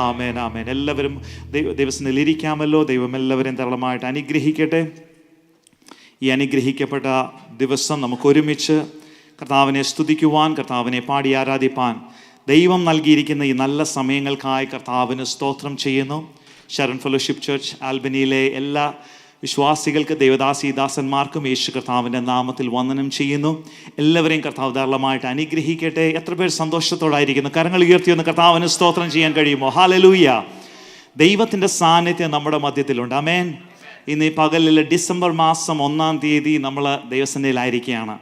ആമേൻ, ആമേൻ. എല്ലാവരും ദൈവസന്നിധിയിൽ ഇരിക്കാമല്ലോ. ദൈവം എല്ലാവരെയും ധാരാളമായിട്ട് അനുഗ്രഹിക്കട്ടെ. ഈ അനുഗ്രഹിക്കപ്പെട്ട ദിവസം നമുക്ക് ഒരുമിച്ച് കർത്താവിനെ സ്തുതിക്കുവാൻ, കർത്താവിനെ പാടി ആരാധിപ്പാൻ ദൈവം നൽകിയിരിക്കുന്ന ഈ നല്ല സമയങ്ങൾക്കായി കർത്താവിന് സ്തോത്രം ചെയ്യുന്നു. ഷരൺ ഫെലോഷിപ്പ് ചർച്ച് ആൽബനിയിലെ എല്ലാ വിശ്വാസികൾക്ക്, ദൈവദാസന്മാർക്കും യേശു കർത്താവിൻ്റെ നാമത്തിൽ വന്ദനം ചെയ്യുന്നു. എല്ലാവരെയും കർത്താവ് ധാരാളമായിട്ട് അനുഗ്രഹിക്കട്ടെ. എത്ര പേർ സന്തോഷത്തോടായിരിക്കുന്നു? കരങ്ങൾ ഉയർത്തിയൊന്ന് കർത്താവിന് സ്തോത്രം ചെയ്യാൻ കഴിയുമോ? ഹല്ലേലൂയ. ദൈവത്തിൻ്റെ സാന്നിധ്യം നമ്മുടെ മധ്യത്തിലുണ്ട്. ആമേൻ. ഇന്ന് ഈ പകലിൽ ഡിസംബർ മാസം 1-ാം തീയതി നമ്മൾ ദൈവസന്നിധിയിലായിരിക്കുകയാണ്.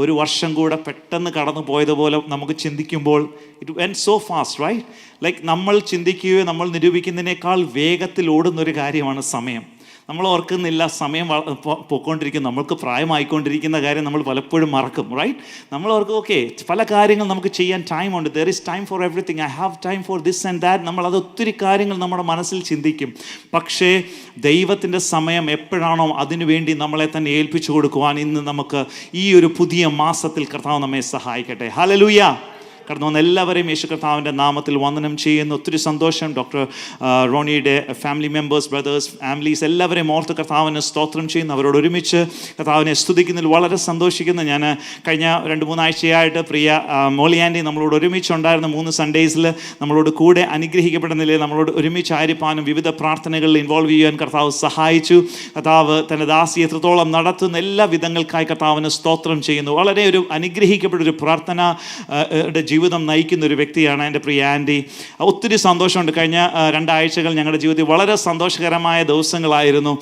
ഒരു വർഷം കൂടെ പെട്ടെന്ന് കടന്നു പോയതുപോലെ നമുക്ക് ചിന്തിക്കുമ്പോൾ it went so fast, right? Like നമ്മൾ ചിന്തിക്കുകയോ നമ്മൾ നിരൂപിക്കുന്നതിനേക്കാൾ വേഗത്തിൽ ഓടുന്നൊരു കാര്യമാണ് സമയം. നമ്മൾ ഓർക്കുന്നില്ല, സമയം പോയിക്കൊണ്ടിരിക്കും. നമ്മൾക്ക് പ്രായമായിക്കൊണ്ടിരിക്കുന്ന കാര്യം നമ്മൾ പലപ്പോഴും മറക്കും, റൈറ്റ്? നമ്മൾ ഓർക്കും, ഓക്കെ, പല കാര്യങ്ങൾ നമുക്ക് ചെയ്യാൻ ടൈമുണ്ട്. There is time for everything. I have time for this and that. നമ്മളത് ഒത്തിരി കാര്യങ്ങൾ നമ്മുടെ മനസ്സിൽ ചിന്തിക്കും. പക്ഷേ ദൈവത്തിൻ്റെ സമയം എപ്പോഴാണോ അതിനുവേണ്ടി നമ്മളെ തന്നെ ഏൽപ്പിച്ചു കൊടുക്കുവാൻ ഇന്ന് നമുക്ക് ഈ ഒരു പുതിയ മാസത്തിൽ കർത്താവ് നമ്മെ സഹായിക്കട്ടെ. ഹല്ലേലൂയ. കടന്നു വന്ന എല്ലാവരെയും യേശു കർത്താവിൻ്റെ നാമത്തിൽ വന്ദനം ചെയ്യുന്നു. ഒത്തിരി സന്തോഷം. ഡോക്ടർ റോണിയുടെ ഫാമിലി മെമ്പേഴ്സ്, ബ്രദേഴ്സ്, ഫാമിലീസ് എല്ലാവരെയും ഓർത്ത് കർത്താവിന് സ്തോത്രം ചെയ്യുന്നു. അവരോട് ഒരുമിച്ച് കർത്താവിനെ സ്തുതിക്കുന്നതിൽ വളരെ സന്തോഷിക്കുന്നു. ഞാൻ കഴിഞ്ഞ 2-3 ആഴ്ചയായിട്ട് പ്രിയ മോളി ആൻറ്റി നമ്മളോട് ഒരുമിച്ചുണ്ടായിരുന്ന 3 സൺഡേയ്സിൽ നമ്മളോട് കൂടെ അനുഗ്രഹിക്കപ്പെട്ട നിലയിൽ നമ്മളോട് ഒരുമിച്ച് ആയിരിക്കാനും വിവിധ പ്രാർത്ഥനകളിൽ ഇൻവോൾവ് ചെയ്യാൻ കർത്താവ് സഹായിച്ചു. കർത്താവ് തൻ്റെ ദാസി എത്രത്തോളം നടത്തുന്ന എല്ലാ വിധങ്ങൾക്കായി കർത്താവിന് സ്തോത്രം ചെയ്യുന്നു. വളരെ ഒരു അനുഗ്രഹിക്കപ്പെട്ടൊരു പ്രാർത്ഥന ജീവിതം നയിക്കുന്ന ഒരു വ്യക്തിയാണ് എൻ്റെ പ്രിയ ആൻറ്റി. ഒത്തിരി സന്തോഷമുണ്ട്. കഴിഞ്ഞ 2 ആഴ്ചകൾ ഞങ്ങളുടെ ജീവിതത്തിൽ വളരെ സന്തോഷകരമായ ദിവസങ്ങളായിരുന്നു.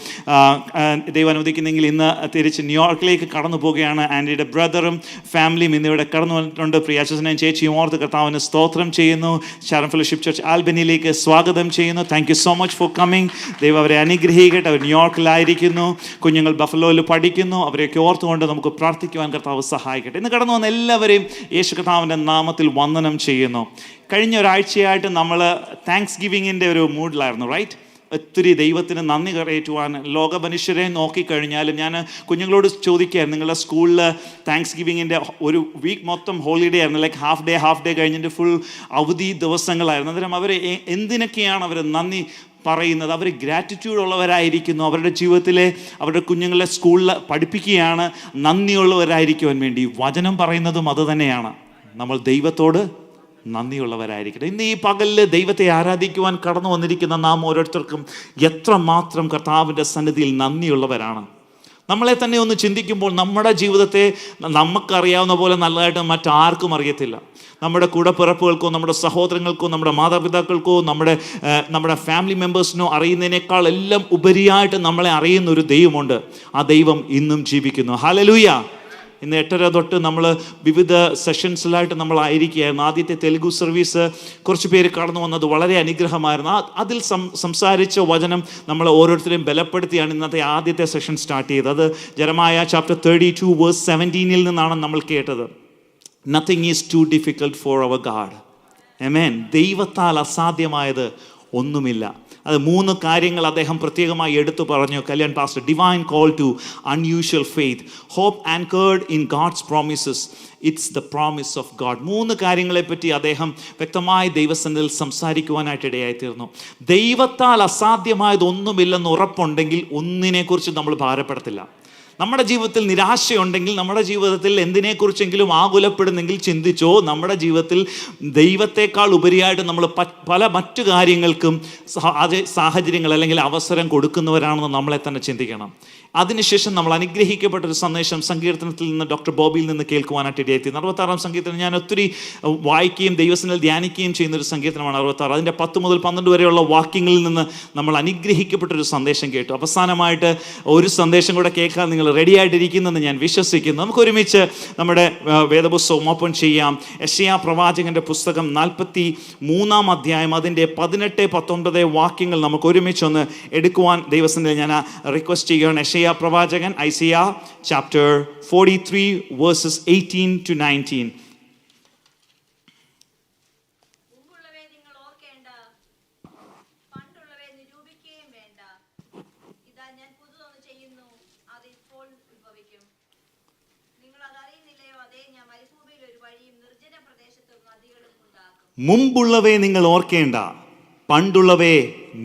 ദൈവം അനുവദിക്കുന്നെങ്കിൽ ഇന്ന് തിരിച്ച് ന്യൂയോർക്കിലേക്ക് കടന്നു പോവുകയാണ്. ആൻറ്റിയുടെ ബ്രദറും ഫാമിലിയും ഇന്നിവിടെ കടന്നു വന്നിട്ടുണ്ട്. പ്രിയ അച്ഛനെയും ചേച്ചിയും ഓർത്ത് കർത്താവിന് സ്തോത്രം ചെയ്യുന്നു. ഷരൺ ഫെലോഷിപ്പ് ചർച്ച് ആൽബനിയിലേക്ക് സ്വാഗതം ചെയ്യുന്നു. Thank you so much for coming. ദൈവം അവരെ അനുഗ്രഹിക്കട്ടെ. അവർ ന്യൂയോർക്കിലായിരിക്കുന്നു. കുഞ്ഞുങ്ങൾ ബഫലോയിൽ പഠിക്കുന്നു. അവരെയൊക്കെ ഓർത്തുകൊണ്ട് നമുക്ക് പ്രാർത്ഥിക്കുവാൻ കർത്താവ് സഹായിക്കട്ടെ. ഇന്ന് കടന്നു വന്ന എല്ലാവരെയും യേശു കർത്താവിൻ്റെ നാമത്തിൽ വന്ദനം ചെയ്യുന്നു. കഴിഞ്ഞ ഒരാഴ്ചയായിട്ട് നമ്മൾ താങ്ക്സ് ഗിവിങ്ങിൻ്റെ ഒരു മൂഡിലായിരുന്നു, റൈറ്റ്? ഒത്തിരി ദൈവത്തിന് നന്ദി കരയറ്റുവാൻ ലോക മനുഷ്യരെ നോക്കിക്കഴിഞ്ഞാലും ഞാൻ കുഞ്ഞുങ്ങളോട് ചോദിക്കുകയായിരുന്നു, നിങ്ങളുടെ സ്കൂളിൽ താങ്ക്സ് ഗിവിങ്ങിൻ്റെ ഒരു വീക്ക് മൊത്തം ഹോളിഡേ ആയിരുന്നു. ലൈക്ക് ഹാഫ് ഡേ കഴിഞ്ഞിട്ട് ഫുൾ അവധി ദിവസങ്ങളായിരുന്നു. അന്നേരം അവർ എന്തിനൊക്കെയാണ് അവർ നന്ദി പറയുന്നത്? അവർ ഗ്രാറ്റിറ്റ്യൂഡ് ഉള്ളവരായിരിക്കുന്നു. അവരുടെ ജീവിതത്തിലെ അവരുടെ കുഞ്ഞുങ്ങളെ സ്കൂളിൽ പഠിപ്പിക്കുകയാണ് നന്ദിയുള്ളവരായിരിക്കുവാൻ വേണ്ടി. വചനം പറയുന്നതും അതുതന്നെയാണ്. നമ്മൾ ദൈവത്തോട് നന്ദിയുള്ളവരായിരിക്കട്ടെ. ഇന്ന് ഈ പകലിൽ ദൈവത്തെ ആരാധിക്കുവാൻ കടന്നു വന്നിരിക്കുന്ന നാം ഓരോരുത്തർക്കും എത്രമാത്രം കർത്താവിൻ്റെ സന്നിധിയിൽ നന്ദിയുള്ളവരാണ്. നമ്മളെ തന്നെ ഒന്ന് ചിന്തിക്കുമ്പോൾ നമ്മുടെ ജീവിതത്തെ നമുക്കറിയാവുന്ന പോലെ നല്ലതായിട്ട് മറ്റാർക്കും അറിയത്തില്ല. നമ്മുടെ കൂടപ്പിറപ്പുകൾക്കോ നമ്മുടെ സഹോദരങ്ങൾക്കോ നമ്മുടെ മാതാപിതാക്കൾക്കോ നമ്മുടെ ഫാമിലി മെമ്പേഴ്സിനോ അറിയുന്നതിനേക്കാൾ എല്ലാം ഉപരിയായിട്ട് നമ്മളെ അറിയുന്ന ഒരു ദൈവമുണ്ട്. ആ ദൈവം ഇന്നും ജീവിക്കുന്നു. ഹല്ലേലൂയ. ഇന്ന് 8:30 തൊട്ട് നമ്മൾ വിവിധ സെഷൻസിലായിട്ട് നമ്മളായിരിക്കുകയായിരുന്നു. ആദ്യത്തെ തെലുഗു സർവീസ് കുറച്ച് പേര് കടന്നു വന്നത് വളരെ അനുഗ്രഹമായിരുന്നു. അതിൽ സംസാരിച്ച വചനം നമ്മളെ ഓരോരുത്തരെയും ബലപ്പെടുത്തിയാണ് ഇന്നത്തെ ആദ്യത്തെ സെഷൻ സ്റ്റാർട്ട് ചെയ്തത്. അത് ജെറമായ ചാപ്റ്റർ 32 വേഴ്സ് 17 നിന്നാണ് നമ്മൾ കേട്ടത്. Nothing is too difficult for our God. Amen. ദൈവത്താൽ അസാധ്യമായത് ഒന്നുമില്ല. അത് 3 കാര്യങ്ങൾ അദ്ദേഹം പ്രത്യേകമായി എടുത്തു പറഞ്ഞു. Kalyan pastor, divine call to unusual faith, hope anchored in God's promises, it's the promise of God. 3 കാര്യങ്ങളെപ്പറ്റി അദ്ദേഹം വ്യക്തമായി ദൈവസന്നിധിയിൽ സംസാരിക്കുവാനായിട്ട് ഇടയായിത്തീർന്നു. ദൈവത്താൽ അസാധ്യമായതൊന്നുമില്ലെന്ന് ഉറപ്പുണ്ടെങ്കിൽ ഒന്നിനെക്കുറിച്ച് നമ്മൾ ഭാരപ്പെടത്തില്ല. നമ്മുടെ ജീവിതത്തിൽ നിരാശയുണ്ടെങ്കിൽ, നമ്മുടെ ജീവിതത്തിൽ എന്തിനെക്കുറിച്ചെങ്കിലും ആകുലപ്പെടുന്നെങ്കിൽ ചിന്തിച്ചോ, നമ്മുടെ ജീവിതത്തിൽ ദൈവത്തെക്കാൾ ഉപരിയായിട്ട് നമ്മൾ പല മറ്റു കാര്യങ്ങൾക്കും സാഹചര്യങ്ങൾ അല്ലെങ്കിൽ അവസരം കൊടുക്കുന്നവരാണെന്ന് നമ്മളെ തന്നെ ചിന്തിക്കണം. അതിനുശേഷം നമ്മൾ അനുഗ്രഹിക്കപ്പെട്ടൊരു സന്ദേശം സങ്കീർത്തനത്തിൽ നിന്ന് ഡോക്ടർ ബോബിയിൽ നിന്ന് കേൾക്കുവാനായിട്ട് ഇടയായി. 66-ാം സങ്കീർത്തനം ഞാൻ ഒത്തിരി വായിക്കുകയും ദൈവസന്നിധിയിൽ ധ്യാനിക്കുകയും ചെയ്യുന്നൊരു സങ്കീർത്തനമാണ് 66. അതിൻ്റെ 10 മുതൽ 12 വരെയുള്ള വാക്യങ്ങളിൽ നിന്ന് നമ്മൾ അനുഗ്രഹിക്കപ്പെട്ടൊരു സന്ദേശം കേട്ടു. അവസാനമായിട്ട് ഒരു സന്ദേശം കൂടെ കേൾക്കാൻ നിങ്ങൾ റെഡി ആയിട്ടിരിക്കുന്നെന്ന് ഞാൻ വിശ്വസിക്കുന്നു. നമുക്ക് ഒരുമിച്ച് നമ്മുടെ വേദപുസ്തകം ഓപ്പൺ ചെയ്യാം. യെശയ്യാ പ്രവാചകൻ്റെ പുസ്തകം 43-ാം അധ്യായം അതിൻ്റെ 18-19 വാക്യങ്ങൾ നമുക്ക് ഒരുമിച്ചൊന്ന് എടുക്കുവാൻ ദൈവസന്നിധിയിൽ ഞാൻ റിക്വസ്റ്റ് ചെയ്യുകയാണ്. യെശയ്യാ പ്രവാചകൻ ഐസയ്യാ ചാപ്റ്റർ 43 വേഴ്സസ് 18 to 19. മുമ്പുള്ളവയെ നിങ്ങൾ ഓർക്കേണ്ട, പണ്ടുള്ളവയെ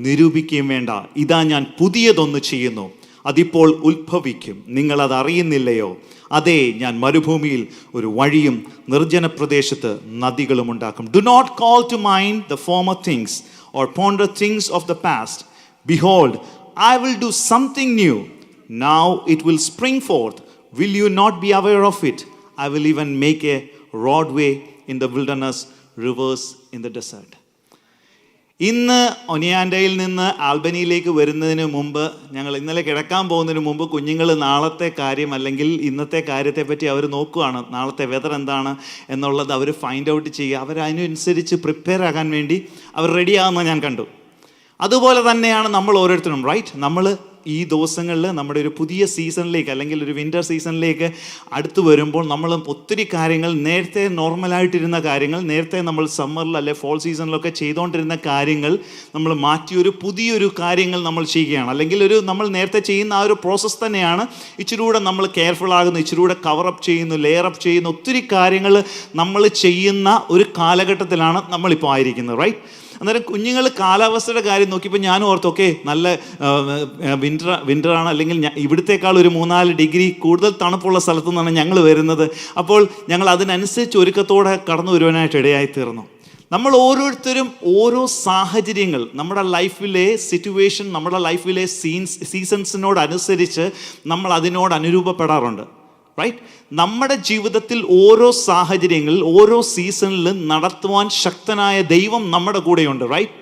നിരൂപിക്കുകയും വേണ്ട. ഇതാ ഞാൻ പുതിയതൊന്ന് ചെയ്യുന്നു, അതിപ്പോൾ ഉത്ഭവിക്കും, നിങ്ങളത് അറിയുന്നില്ലയോ? അതേ, ഞാൻ മരുഭൂമിയിൽ ഒരു വഴിയും നിർജ്ജന പ്രദേശത്ത് നദികളും ഉണ്ടാക്കും. Do not call to mind the former things or ponder things of the past. Behold, I will do something new. Now it will spring forth. Will you not be aware of it? I will even make a broad way in the wilderness, rivers in the desert. ഇന്ന് ഒനിയാൻഡയിൽ നിന്ന് ആൽബനിയിലേക്ക് വരുന്നതിന് മുമ്പ്, ഞങ്ങൾ ഇന്നലെ കിടക്കാൻ പോകുന്നതിന് മുമ്പ് കുഞ്ഞുങ്ങൾ നാളത്തെ കാര്യം അല്ലെങ്കിൽ ഇന്നത്തെ കാര്യത്തെപ്പറ്റി അവർ നോക്കുകയാണ്. നാളത്തെ വെതർ എന്താണ് എന്നുള്ളത് അവർ ഫൈൻഡ് ഔട്ട് ചെയ്യുക. അവരതിനനുസരിച്ച് പ്രിപ്പയർ ആകാൻ വേണ്ടി അവർ റെഡിയാകുന്നത് ഞാൻ കണ്ടു. അതുപോലെ തന്നെയാണ് നമ്മൾ ഓരോരുത്തരും, റൈറ്റ്? നമ്മൾ ഈ ദിവസങ്ങളിൽ നമ്മുടെ ഒരു പുതിയ സീസണിലേക്ക് അല്ലെങ്കിൽ ഒരു വിൻ്റർ സീസണിലേക്ക് അടുത്ത് വരുമ്പോൾ നമ്മൾ ഒത്തിരി കാര്യങ്ങൾ, നേരത്തെ നോർമലായിട്ടിരുന്ന കാര്യങ്ങൾ, നേരത്തെ നമ്മൾ സമ്മറിൽ അല്ലെ ഫോൾ സീസണിലൊക്കെ ചെയ്തുകൊണ്ടിരുന്ന കാര്യങ്ങൾ നമ്മൾ മാറ്റി ഒരു പുതിയൊരു കാര്യങ്ങൾ നമ്മൾ ചെയ്യുകയാണ്. അല്ലെങ്കിൽ നമ്മൾ നേരത്തെ ചെയ്യുന്ന ആ ഒരു പ്രോസസ്സ് തന്നെയാണ് ഇച്ചിരി കൂടെ നമ്മൾ കെയർഫുൾ ആകുന്നു, ഇച്ചിരി കൂടെ കവറപ്പ് ചെയ്യുന്നു, ലെയറപ്പ് ചെയ്യുന്നു. ഒത്തിരി കാര്യങ്ങൾ നമ്മൾ ചെയ്യുന്ന ഒരു കാലഘട്ടത്തിലാണ് നമ്മളിപ്പോൾ ആയിരിക്കുന്നത്, റൈറ്റ്? അന്നേരം കുഞ്ഞുങ്ങൾ കാലാവസ്ഥയുടെ കാര്യം നോക്കിയപ്പോൾ ഞാനും ഓർത്തു, ഓക്കെ, നല്ല വിൻ്ററാണ്, അല്ലെങ്കിൽ ഇവിടത്തേക്കാൾ ഒരു 3-4 ഡിഗ്രി കൂടുതൽ തണുപ്പുള്ള സ്ഥലത്തു നിന്നാണ് ഞങ്ങൾ വരുന്നത്. അപ്പോൾ ഞങ്ങൾ അതിനനുസരിച്ച് ഒരുക്കത്തോടെ കടന്നു വരുവാനായിട്ട് ഇടയായിത്തീർന്നു. നമ്മൾ ഓരോരുത്തരും ഓരോ സാഹചര്യങ്ങൾ, നമ്മുടെ ലൈഫിലെ സിറ്റുവേഷൻ, നമ്മുടെ ലൈഫിലെ സീസൺസിനോടനുസരിച്ച് നമ്മൾ അതിനോട് അനുരൂപപ്പെടാറുണ്ട്, റൈറ്റ്? നമ്മുടെ ജീവിതത്തിൽ ഓരോ സാഹചര്യങ്ങളിൽ, ഓരോ സീസണിലും നടത്തുവാൻ ശക്തനായ ദൈവം നമ്മുടെ കൂടെയുണ്ട്, റൈറ്റ്?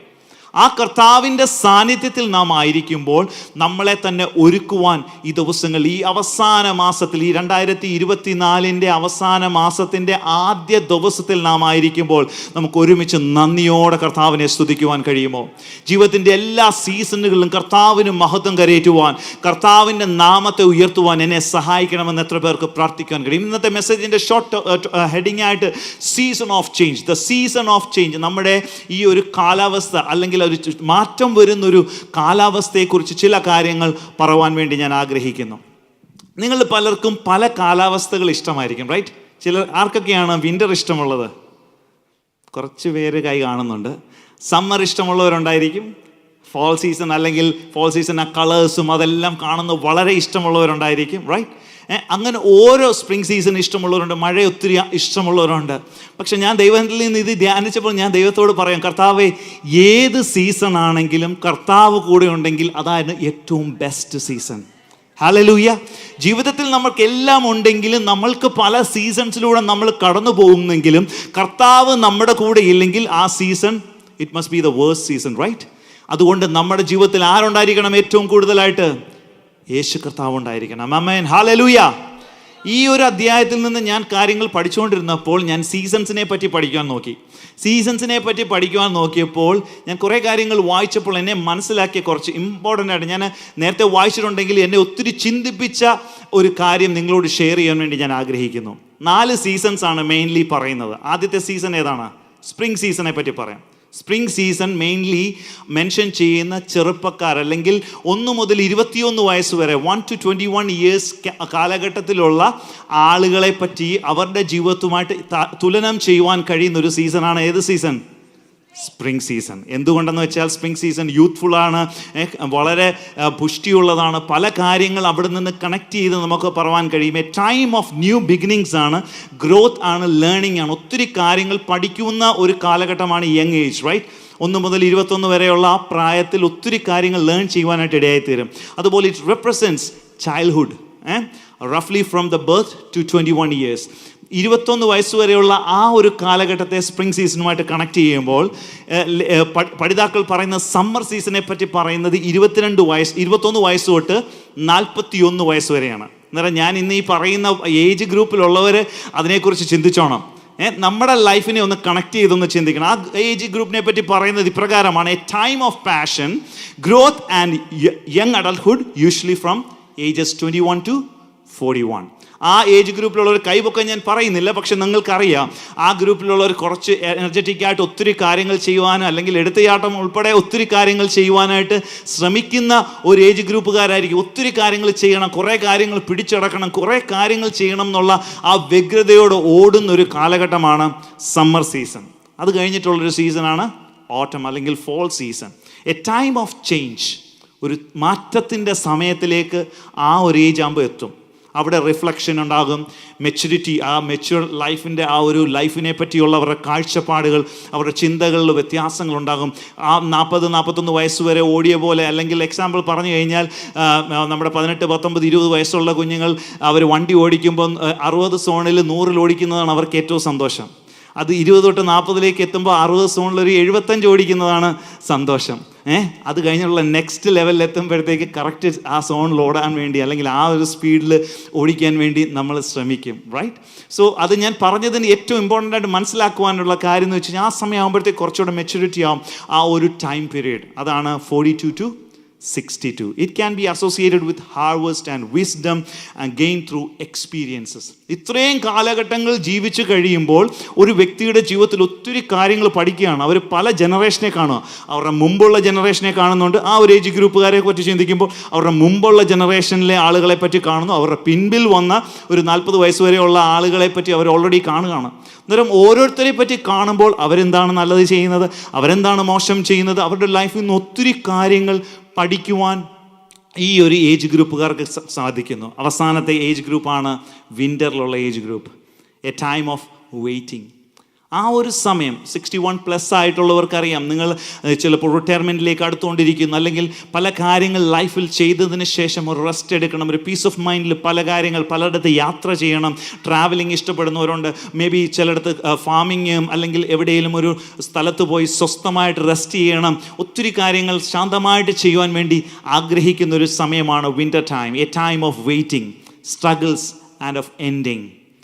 ആ കർത്താവിൻ്റെ സാന്നിധ്യത്തിൽ നാം ആയിരിക്കുമ്പോൾ നമ്മളെ തന്നെ ഒരുക്കുവാൻ ഈ ദിവസങ്ങൾ, ഈ അവസാന മാസത്തിൽ, ഈ 2024 അവസാന മാസത്തിൻ്റെ ആദ്യ ദിവസത്തിൽ നാം ആയിരിക്കുമ്പോൾ നമുക്ക് ഒരുമിച്ച് നന്ദിയോടെ കർത്താവിനെ സ്തുതിക്കുവാൻ കഴിയുമോ? ജീവിതത്തിൻ്റെ എല്ലാ സീസണുകളിലും കർത്താവിന് മഹത്വം കരയേറ്റുവാൻ, കർത്താവിൻ്റെ നാമത്തെ ഉയർത്തുവാൻ എന്നെ സഹായിക്കണമെന്ന് എത്ര പേർക്ക് പ്രാർത്ഥിക്കാൻ കഴിയും? ഇന്നത്തെ മെസ്സേജിൻ്റെ ഷോർട്ട് ഹെഡിങ് ആയിട്ട് season of change, the season of change. നമ്മുടെ ഈ ഒരു കാലാവസ്ഥ അല്ലെങ്കിൽ ഒരു മാറ്റം വരുന്നൊരു കാലാവസ്ഥയെക്കുറിച്ച് ചില കാര്യങ്ങൾ പറയുവാൻ വേണ്ടി ഞാൻ ആഗ്രഹിക്കുന്നു. നിങ്ങൾ പലർക്കും പല കാലാവസ്ഥകൾ ഇഷ്ടമായിരിക്കും, റൈറ്റ്? ആർക്കൊക്കെയാണ് വിൻ്റർ ഇഷ്ടമുള്ളത്? കുറച്ച് പേര് കൈ കാണുന്നുണ്ട്. സമ്മർ ഇഷ്ടമുള്ളവരുണ്ടായിരിക്കും. ഫോൾ സീസൺ അല്ലെങ്കിൽ ഫോൾ സീസൺ ആ കളേഴ്സും അതെല്ലാം കാണുന്നത് വളരെ ഇഷ്ടമുള്ളവരുണ്ടായിരിക്കും, റൈറ്റ്? അങ്ങനെ ഓരോ സ്പ്രിംഗ് സീസൺ ഇഷ്ടമുള്ളവരുണ്ട്, മഴ ഒത്തിരി ഇഷ്ടമുള്ളവരുണ്ട്. പക്ഷെ ഞാൻ ദൈവത്തിൽ നിന്ന് ഇത് ധ്യാനിച്ചപ്പോൾ ഞാൻ ദൈവത്തോട് പറയാം, കർത്താവേ, ഏത് സീസൺ ആണെങ്കിലും കർത്താവ് കൂടെ ഉണ്ടെങ്കിൽ അതാണ് ഏറ്റവും ബെസ്റ്റ് സീസൺ. ഹല്ലേലൂയ. ജീവിതത്തിൽ നമ്മൾക്ക് എല്ലാം ഉണ്ടെങ്കിലും, നമ്മൾക്ക് പല സീസൺസിലൂടെ നമ്മൾ കടന്നു പോകുന്നെങ്കിലും കർത്താവ് നമ്മുടെ കൂടെ ഇല്ലെങ്കിൽ ആ season it must be the worst season, right? അതുകൊണ്ട് നമ്മുടെ ജീവിതത്തിൽ ആരുണ്ടായിരിക്കണം? ഏറ്റവും കൂടുതലായിട്ട് യേശു കർത്താവ് ഉണ്ടായിരിക്കണം. ആമേൻ, ഹല്ലേലൂയ. ഈ ഒരു അധ്യായത്തിൽ നിന്ന് ഞാൻ കാര്യങ്ങൾ പഠിച്ചുകൊണ്ടിരുന്നപ്പോൾ ഞാൻ സീസൺസിനെ പറ്റി പഠിക്കുവാൻ നോക്കിയപ്പോൾ ഞാൻ കുറേ കാര്യങ്ങൾ വായിച്ചപ്പോൾ എന്നെ മനസ്സിലാക്കിയ കുറച്ച് ഇമ്പോർട്ടൻ്റ് ആയിട്ട് ഞാൻ നേരത്തെ വായിച്ചിട്ടുണ്ടെങ്കിൽ എന്നെ ഒത്തിരി ചിന്തിപ്പിച്ച ഒരു കാര്യം നിങ്ങളോട് ഷെയർ ചെയ്യാൻ വേണ്ടി ഞാൻ ആഗ്രഹിക്കുന്നു. 4 സീസൺസ് ആണ് മെയിൻലി പറയുന്നത്. ആദ്യത്തെ സീസൺ ഏതാണ്? സ്പ്രിംഗ് സീസണെ പറ്റി പറയാം. സ്പ്രിംഗ് സീസൺ മെയിൻലി മെൻഷൻ ചെയ്യുന്ന ചെറുപ്പക്കാർ, അല്ലെങ്കിൽ 1 മുതൽ 21 വയസ്സ് വരെ 1 to 21 ഇയേഴ്സ് കാലഘട്ടത്തിലുള്ള ആളുകളെ പറ്റി അവരുടെ ജീവിതവുമായിട്ട് തുലനം ചെയ്യുവാൻ കഴിയുന്ന ഒരു സീസണാണ് ഏത് സീസൺ? Spring season. എന്തുകൊണ്ടെന്ന് വെച്ചാൽ സ്പ്രിംഗ് സീസൺ യൂത്ത്ഫുള്ളാണ്, വളരെ പുഷ്ടിയുള്ളതാണ്. പല കാര്യങ്ങൾ അവിടെ നിന്ന് കണക്ട് ചെയ്ത് നമുക്ക് പറയാൻ കഴിയും. A time of new beginnings ആണ്, ഗ്രോത്ത് ആണ്, ലേണിംഗ് ആണ്. ഒത്തിരി കാര്യങ്ങൾ പഠിക്കുന്ന ഒരു കാലഘട്ടമാണ് യങ് ഏജ്, റൈറ്റ്? 1 മുതൽ 21 വരെയുള്ള ആ പ്രായത്തിൽ ഒത്തിരി കാര്യങ്ങൾ ലേൺ ചെയ്യുവാനായിട്ട് ഇടയായിത്തീരും. അതുപോലെ ഇറ്റ് റെപ്രസെൻറ്റ്സ് ചൈൽഡ്ഹുഡ്, റഫ്ലി from the birth to 21 years. 21 വയസ്സ് വരെയുള്ള ആ ഒരു കാലഘട്ടത്തെ സ്പ്രിംഗ് സീസണുമായിട്ട് കണക്ട് ചെയ്യുമ്പോൾ പഠിതാക്കൾ പറയുന്ന സമ്മർ സീസണെ പറ്റി പറയുന്നത് 21 വയസ്സ് തൊട്ട് 41 വയസ്സ് വരെയാണ്. അന്നേരം ഞാൻ ഇന്ന് ഈ പറയുന്ന ഏജ് ഗ്രൂപ്പിലുള്ളവർ അതിനെക്കുറിച്ച് ചിന്തിച്ചോണം. നമ്മുടെ ലൈഫിനെ ഒന്ന് കണക്ട് ചെയ്തൊന്ന് ചിന്തിക്കണം. ആ ഏജ് ഗ്രൂപ്പിനെ പറ്റി പറയുന്നത് ഇപ്രകാരമാണ്: A time of passion, growth and young adulthood, usually from ages 21 to 41. ആ ഏജ് ഗ്രൂപ്പിലുള്ളവർ കൈപൊക്കാൻ ഞാൻ പറയുന്നില്ല, പക്ഷെ നിങ്ങൾക്കറിയാം ആ ഗ്രൂപ്പിലുള്ളവർ കുറച്ച് എനർജറ്റിക് ആയിട്ട് ഒത്തിരി കാര്യങ്ങൾ ചെയ്യുവാനും അല്ലെങ്കിൽ എടുത്തുചാട്ടം ഉൾപ്പെടെ ഒത്തിരി കാര്യങ്ങൾ ചെയ്യുവാനായിട്ട് ശ്രമിക്കുന്ന ഒരു ഏജ് ഗ്രൂപ്പുകാരായിരിക്കും. ഒത്തിരി കാര്യങ്ങൾ ചെയ്യണം, കുറേ കാര്യങ്ങൾ പിടിച്ചടക്കണം, കുറേ കാര്യങ്ങൾ ചെയ്യണം എന്നുള്ള ആ വ്യഗ്രതയോട് ഓടുന്നൊരു കാലഘട്ടമാണ് സമ്മർ സീസൺ. അത് കഴിഞ്ഞിട്ടുള്ളൊരു സീസണാണ് ഓട്ടം അല്ലെങ്കിൽ fall season, a time of change. ഒരു മാറ്റത്തിൻ്റെ സമയത്തിലേക്ക് ആ ഒരു ഏജ് ആകുമ്പോൾ എത്തും. അവിടെ റിഫ്ലക്ഷൻ ഉണ്ടാകും, മെച്യൂരിറ്റി, ആ മെച്യൂർ ലൈഫിൻ്റെ ആ ഒരു ലൈഫിനെ പറ്റിയുള്ള അവരുടെ കാഴ്ചപ്പാടുകൾ, അവരുടെ ചിന്തകളിൽ വ്യത്യാസങ്ങളുണ്ടാകും. ആ 40-41 വയസ്സ് വരെ ഓടിയ പോലെ, അല്ലെങ്കിൽ എക്സാമ്പിൾ പറഞ്ഞു കഴിഞ്ഞാൽ നമ്മുടെ 18-19-20 വയസ്സുള്ള കുഞ്ഞുങ്ങൾ അവർ വണ്ടി ഓടിക്കുമ്പോൾ 60 സോണിൽ 100 ഓടിക്കുന്നതാണ് അവർക്ക് ഏറ്റവും സന്തോഷം. അത് 20 തൊട്ട് 40 എത്തുമ്പോൾ 60 സോണിലൊരു 75 ഓടിക്കുന്നതാണ് സന്തോഷം. അത് കഴിഞ്ഞുള്ള നെക്സ്റ്റ് ലെവലിൽ എത്തുമ്പോഴത്തേക്ക് കറക്റ്റ് ആ സോണിൽ ഓടാൻ വേണ്ടി, അല്ലെങ്കിൽ ആ ഒരു സ്പീഡിൽ ഓടിക്കാൻ വേണ്ടി നമ്മൾ ശ്രമിക്കും, റൈറ്റ്? സോ അത് ഞാൻ പറഞ്ഞതിന് ഏറ്റവും ഇമ്പോർട്ടൻ്റ് ആയിട്ട് മനസ്സിലാക്കുവാനുള്ള കാര്യം എന്ന് വെച്ച് കഴിഞ്ഞാൽ ആ സമയം ആകുമ്പോഴത്തേക്ക് കുറച്ചുകൂടെ മെച്യൂരിറ്റി ആവും ആ ഒരു ടൈം പീരീഡ്. അതാണ് 42 to 62. It can be associated with harvest and wisdom and gained through experiences. ഇത്രയും കാലഘട്ടങ്ങൾ ജീവിച്ചു കഴിയുമ്പോൾ ഒരു വ്യക്തിയുടെ ജീവിതത്തിൽ ഒത്തിരി കാര്യങ്ങൾ പഠിക്കുകയാണ്. അവർ പല ജനറേഷനെ കാണുക. അവരുടെ മുമ്പുള്ള ജനറേഷനെ കാണുന്നുണ്ട്, ആ ഒരു ഏജ് ഗ്രൂപ്പുകാരെ പറ്റി ചിന്തിക്കുമ്പോൾ അവരുടെ മുമ്പുള്ള ജനറേഷനിലെ ആളുകളെ പറ്റി കാണുന്നു, അവരുടെ പിൻപിൽ വന്ന ഒരു 40 വയസ്സ് വരെയുള്ള ആളുകളെ പറ്റി അവർ ഓൾറെഡി കാണുകയാണ്. അന്നേരം ഓരോരുത്തരെ പറ്റി കാണുമ്പോൾ അവരെന്താണ് നല്ലത് ചെയ്യുന്നത്, അവരെന്താണ് മോശം ചെയ്യുന്നത്, അവരുടെ ലൈഫിൽ നിന്ന് ഒത്തിരി കാര്യങ്ങൾ പഠിക്കുവാൻ ഈ ഒരു ഏജ് ഗ്രൂപ്പുകാർക്ക് സാധിക്കുന്നു. അവസാനത്തെ ഏജ് ഗ്രൂപ്പാണ് വിൻ്ററിലുള്ള age group, a time of waiting. ആ ഒരു സമയം 61+ ആയിട്ടുള്ളവർക്കറിയാം, നിങ്ങൾ ചിലപ്പോൾ റിട്ടയർമെൻറ്റിലേക്ക് അടുത്തുകൊണ്ടിരിക്കുന്നു, അല്ലെങ്കിൽ പല കാര്യങ്ങൾ ലൈഫിൽ ചെയ്തതിന് ശേഷം ഒരു റെസ്റ്റ് എടുക്കണം, ഒരു പീസ് ഓഫ് മൈൻഡിൽ പല കാര്യങ്ങൾ, പലയിടത്ത് യാത്ര ചെയ്യണം. ട്രാവലിംഗ് ഇഷ്ടപ്പെടുന്നവരുണ്ട്, മേ ബി ചിലയിടത്ത് ഫാമിങ്ങും അല്ലെങ്കിൽ എവിടെയെങ്കിലും ഒരു സ്ഥലത്ത് പോയി സ്വസ്ഥമായിട്ട് റെസ്റ്റ് ചെയ്യണം. ഒത്തിരി കാര്യങ്ങൾ ശാന്തമായിട്ട് ചെയ്യുവാൻ വേണ്ടി ആഗ്രഹിക്കുന്ന ഒരു സമയമാണ് winter time, A time of waiting, struggles and of ending,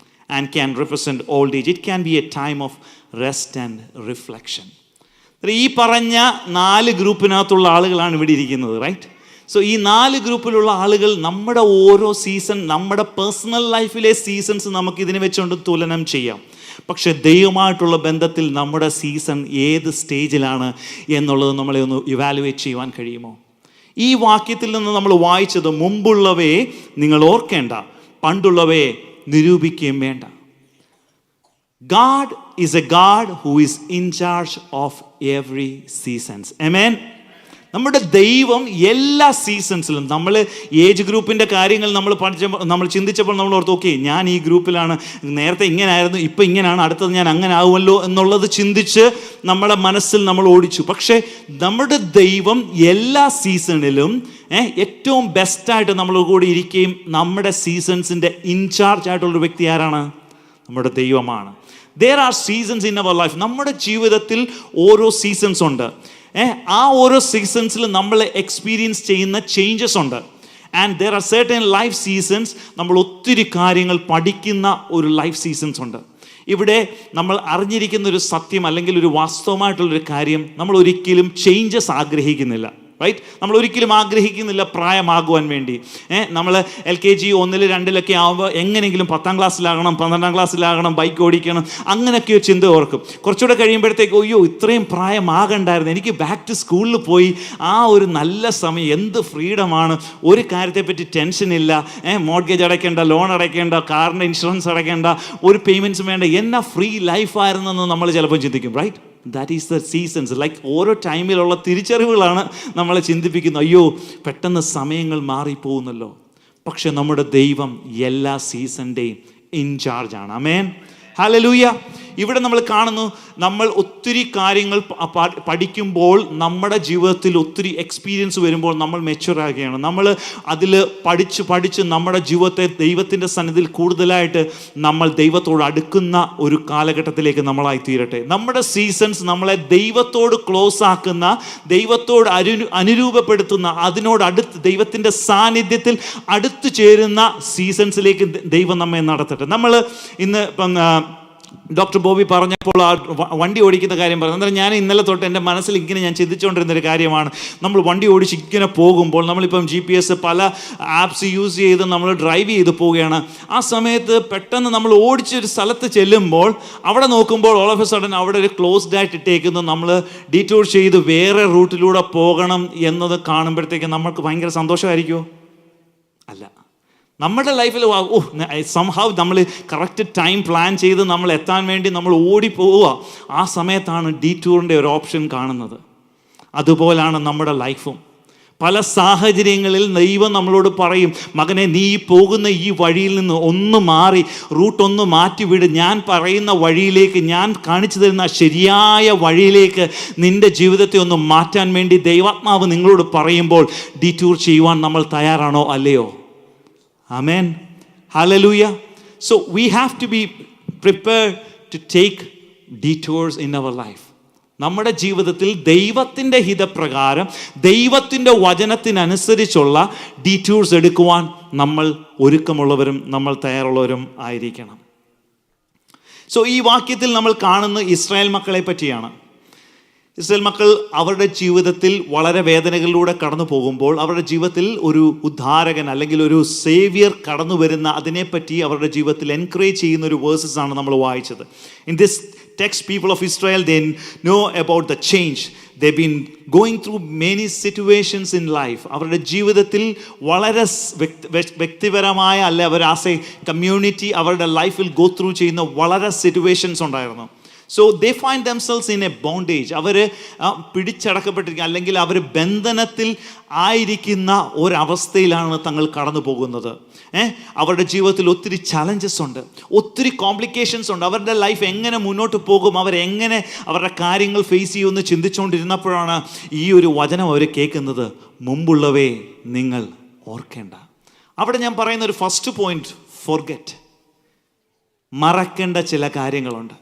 and can represent old age. It can be a time of rest and reflection. ഈ പറഞ്ഞ 4 ഗ്രൂപ്പിനകത്തുള്ള ആളുകളാണ് ഇവിടെ ഇരിക്കുന്നത്, റൈറ്റ്? സോ ഈ 4 ഗ്രൂപ്പിലുള്ള ആളുകൾ നമ്മുടെ ഓരോ സീസൺ, നമ്മുടെ പേഴ്സണൽ ലൈഫിലെ സീസൺസ് നമുക്ക് ഇതിനെ വെച്ചുകൊണ്ട് തുലനം ചെയ്യാം. പക്ഷെ ദൈവമായിട്ടുള്ള ബന്ധത്തിൽ നമ്മുടെ സീസൺ ഏത് സ്റ്റേജിലാണ് എന്നുള്ളത് നമ്മളെ ഒന്ന് ഇവാലുവേറ്റ് ചെയ്യുവാൻ കഴിയുമോ? ഈ വാക്യത്തിൽ നിന്ന് നമ്മൾ വായിച്ചത്, മുമ്പുള്ളവയെ നിങ്ങൾ ഓർക്കേണ്ട, പണ്ടുള്ളവയെ നിരൂപിക്കുകയും വേണ്ട. God is a God who is in charge of every seasons. Amen. നമ്മുടെ ദൈവം എല്ലാ സീസൺസിലും, നമ്മൾ ഏജ് ഗ്രൂപ്പിൻ്റെ കാര്യങ്ങൾ നമ്മൾ ചിന്തിച്ചപ്പോൾ നമ്മൾ ഓർത്ത്, ഓക്കെ ഞാൻ ഈ ഗ്രൂപ്പിലാണ്, നേരത്തെ ഇങ്ങനെ ആയിരുന്നു, ഇപ്പം ഇങ്ങനെയാണ്, അടുത്തത് ഞാൻ അങ്ങനെ ആവുമല്ലോ എന്നുള്ളത് ചിന്തിച്ച് നമ്മുടെ മനസ്സിൽ നമ്മൾ ഓടിച്ചു. പക്ഷേ നമ്മുടെ ദൈവം എല്ലാ സീസണിലും ഏറ്റവും ബെസ്റ്റായിട്ട് നമ്മൾ കൂടി ഇരിക്കുകയും നമ്മുടെ സീസൺസിൻ്റെ ഇൻചാർജ് ആയിട്ടുള്ളൊരു വ്യക്തി ആരാണ്? നമ്മുടെ ദൈവമാണ്. There are seasons in our life. നമ്മുടെ ജീവിതത്തിൽ ഓരോ സീസൺസ് ഉണ്ട്. ആ ഓരോ സീസൺസിൽ നമ്മൾ എക്സ്പീരിയൻസ് ചെയ്യുന്ന ചേഞ്ചസ് ഉണ്ട്. And there are certain life seasons, നമ്മൾ ഒത്തിരി കാര്യങ്ങൾ പഠിക്കുന്ന ഒരു ലൈഫ് സീസൺസ് ഉണ്ട്. ഇവിടെ നമ്മൾ അറിഞ്ഞിരിക്കുന്ന ഒരു സത്യം, അല്ലെങ്കിൽ ഒരു വാസ്തവമായിട്ടുള്ളൊരു കാര്യം, നമ്മൾ ഒരിക്കലും ചേഞ്ചസ് ആഗ്രഹിക്കുന്നില്ല, റൈറ്റ്? നമ്മൾ ഒരിക്കലും ആഗ്രഹിക്കുന്നില്ല പ്രായമാകുവാൻ വേണ്ടി. നമ്മൾ LKG 1, 2 ആകുമ്പോൾ എങ്ങനെയെങ്കിലും 10ാം ക്ലാസ്സിലാകണം, 12ാം ക്ലാസ്സിലാകണം, ബൈക്ക് ഓടിക്കണം, അങ്ങനെയൊക്കെയോ ചിന്ത ഓർക്കും. കുറച്ചുകൂടെ കഴിയുമ്പോഴത്തേക്ക്, അയ്യോ ഇത്രയും പ്രായമാകണ്ടായിരുന്നു, എനിക്ക് ബാക്ക് ടു സ്കൂളിൽ പോയി ആ ഒരു നല്ല സമയം, എന്ത് ഫ്രീഡമാണ്, ഒരു കാര്യത്തെപ്പറ്റി ടെൻഷനില്ല, മോർഗേജ് അടയ്ക്കേണ്ട, ലോൺ അടയ്ക്കേണ്ട, കാറിൻ്റെ ഇൻഷുറൻസ് അടയ്ക്കേണ്ട, ഒരു പേയ്മെൻറ്റ്സും വേണ്ട, എന്നാ ഫ്രീ ലൈഫായിരുന്നെന്ന് നമ്മൾ ചിലപ്പോൾ ചിന്തിക്കും, right? That is the seasons. Like ഓരോ ടൈമിലുള്ള തിരിച്ചറിവുകളാണ് നമ്മളെ ചിന്തിപ്പിക്കുന്നത്. അയ്യോ പെട്ടെന്ന് സമയങ്ങൾ മാറിപ്പോകുന്നല്ലോ. പക്ഷെ നമ്മുടെ ദൈവം എല്ലാ സീസണിൻ്റെയും ഇൻചാർജാണ്. ആമേൻ, ഹല്ലേലൂയ. ഇവിടെ നമ്മൾ കാണുന്നു, നമ്മൾ ഒത്തിരി കാര്യങ്ങൾ പഠിക്കുമ്പോൾ, നമ്മുടെ ജീവിതത്തിൽ ഒത്തിരി എക്സ്പീരിയൻസ് വരുമ്പോൾ നമ്മൾ മെച്യൂർ ആകുകയാണ്. നമ്മൾ അതിൽ പഠിച്ച് നമ്മുടെ ജീവിതത്തെ ദൈവത്തിൻ്റെ സന്നിധിയിൽ കൂടുതലായിട്ട് നമ്മൾ ദൈവത്തോട് അടുക്കുന്ന ഒരു കാലഘട്ടത്തിലേക്ക് നമ്മളായി തീരട്ടെ. നമ്മുടെ സീസൺസ് നമ്മളെ ദൈവത്തോട് ക്ലോസ് ആക്കുന്ന, ദൈവത്തോട് അനുരൂപപ്പെടുത്തുന്ന, അതിനോട് അടുത്ത് ദൈവത്തിൻ്റെ സാന്നിധ്യത്തിൽ അടുത്ത് ചേരുന്ന സീസൺസിലേക്ക് ദൈവം നമ്മെ നടത്തട്ടെ. നമ്മൾ ഇന്ന് ഇപ്പം ഡോക്ടർ ബോബി പറഞ്ഞപ്പോൾ ആ വണ്ടി ഓടിക്കുന്ന കാര്യം പറഞ്ഞു. അന്നേരം ഞാൻ ഇന്നലെ തൊട്ട് എൻ്റെ മനസ്സിൽ ഇങ്ങനെ ഞാൻ ചിന്തിച്ചുകൊണ്ടിരുന്നൊരു കാര്യമാണ്, നമ്മൾ വണ്ടി ഓടിച്ച് ഇങ്ങനെ പോകുമ്പോൾ, നമ്മളിപ്പം GPS പല ആപ്സ് യൂസ് ചെയ്ത് നമ്മൾ ഡ്രൈവ് ചെയ്ത് പോവുകയാണ്. ആ സമയത്ത് പെട്ടെന്ന് നമ്മൾ ഓടിച്ചൊരു സ്ഥലത്ത് ചെല്ലുമ്പോൾ അവിടെ നോക്കുമ്പോൾ ഓൾ ഓഫ് എ സഡൻ അവിടെ ഒരു ക്ലോസ്ഡ് ആയിട്ട് ഇട്ടേക്കുന്നു. നമ്മൾ ഡീറ്റൂർ ചെയ്ത് വേറെ റൂട്ടിലൂടെ പോകണം എന്നത് കാണുമ്പോഴത്തേക്ക് നമ്മൾക്ക് ഭയങ്കര സന്തോഷമായിരിക്കുമോ? അല്ല. നമ്മുടെ ലൈഫിൽ സംഹവ് നമ്മൾ കറക്റ്റ് ടൈം പ്ലാൻ ചെയ്ത് നമ്മൾ എത്താൻ വേണ്ടി നമ്മൾ ഓടിപ്പോവുക. ആ സമയത്താണ് ഡീറ്റൂറിൻ്റെ ഒരു ഓപ്ഷൻ കാണുന്നത്. അതുപോലാണ് നമ്മുടെ ലൈഫും. പല സാഹചര്യങ്ങളിൽ ദൈവം നമ്മളോട് പറയും, മകനെ നീ പോകുന്ന ഈ വഴിയിൽ നിന്ന് ഒന്ന് മാറി റൂട്ടൊന്ന് മാറ്റിവിട്, ഞാൻ പറയുന്ന വഴിയിലേക്ക്, ഞാൻ കാണിച്ചു തരുന്ന ശരിയായ വഴിയിലേക്ക് നിൻ്റെ ജീവിതത്തെ ഒന്ന് മാറ്റാൻ വേണ്ടി ദൈവാത്മാവ് നിങ്ങളോട് പറയുമ്പോൾ ഡീറ്റൂർ ചെയ്യുവാൻ നമ്മൾ തയ്യാറാണോ അല്ലയോ? Amen, hallelujah. So we have to be prepared to take detours in our life. നമ്മുടെ ജീവിതത്തിൽ ദൈവത്തിൻ്റെ ഹിതപ്രകാരം ദൈവത്തിൻ്റെ വചനത്തിനനുസരിച്ചുള്ള ഡീറ്റൂർസ് എടുക്കുവാൻ നമ്മൾ ഒരുക്കമുള്ളവരും നമ്മൾ തയ്യാറുള്ളവരും ആയിരിക്കണം. സോ ഈ വാക്യത്തിൽ നമ്മൾ കാണുന്ന ഇസ്രായേൽ മക്കളെ പറ്റിയാണ്. ഇസ്രായേൽ മക്കൾ അവരുടെ ജീവിതത്തിൽ വളരെ വേദനകളിലൂടെ കടന്നു പോകുമ്പോൾ അവരുടെ ജീവിതത്തിൽ ഒരു ഉദ്ധാരകൻ അല്ലെങ്കിൽ ഒരു സേവിയർ കടന്നു വരുന്ന അതിനെപ്പറ്റി അവരുടെ ജീവിതത്തിൽ എൻകറേജ് ചെയ്യുന്ന ഒരു വേഴ്സസ് ആണ് നമ്മൾ വായിച്ചത്. In this text, people of Israel, they know about the change. They've been going through many situations in life. അവരുടെ ജീവിതത്തിൽ വളരെ വ്യക്തിപരമായ അല്ലെ അവർ ആസ് എ കമ്മ്യൂണിറ്റി അവരുടെ ലൈഫിൽ ഗോ ത്രൂ ചെയ്യുന്ന വളരെ സിറ്റുവേഷൻസ് ഉണ്ടായിരുന്നു. So they find damsels in a bondage. അവർ പിടിച്ചടക്കപ്പെട്ടിരിക്കുക അല്ലെങ്കിൽ അവർ ബന്ധനത്തിൽ ആയിരിക്കുന്ന ഒരവസ്ഥയിലാണ് തങ്ങൾ കടന്നു പോകുന്നത്. അവരുടെ ജീവിതത്തിൽ ഒത്തിരി ചലഞ്ചസ് ഉണ്ട്, ഒത്തിരി കോംപ്ലിക്കേഷൻസ് ഉണ്ട്. അവരുടെ ലൈഫ് എങ്ങനെ മുന്നോട്ട് പോകും, അവരെങ്ങനെ അവരുടെ കാര്യങ്ങൾ ഫേസ് ചെയ്യുമെന്ന് ചിന്തിച്ചുകൊണ്ടിരുന്നപ്പോഴാണ് ഈ ഒരു വചനം അവർ കേൾക്കുന്നത്, മുമ്പുള്ളവേ നിങ്ങൾ ഓർക്കേണ്ട. അവിടെ ഞാൻ പറയുന്ന ഒരു ഫസ്റ്റ് പോയിന്റ്, ഫോർഗെറ്റ്. മറക്കേണ്ട ചില കാര്യങ്ങളുണ്ട്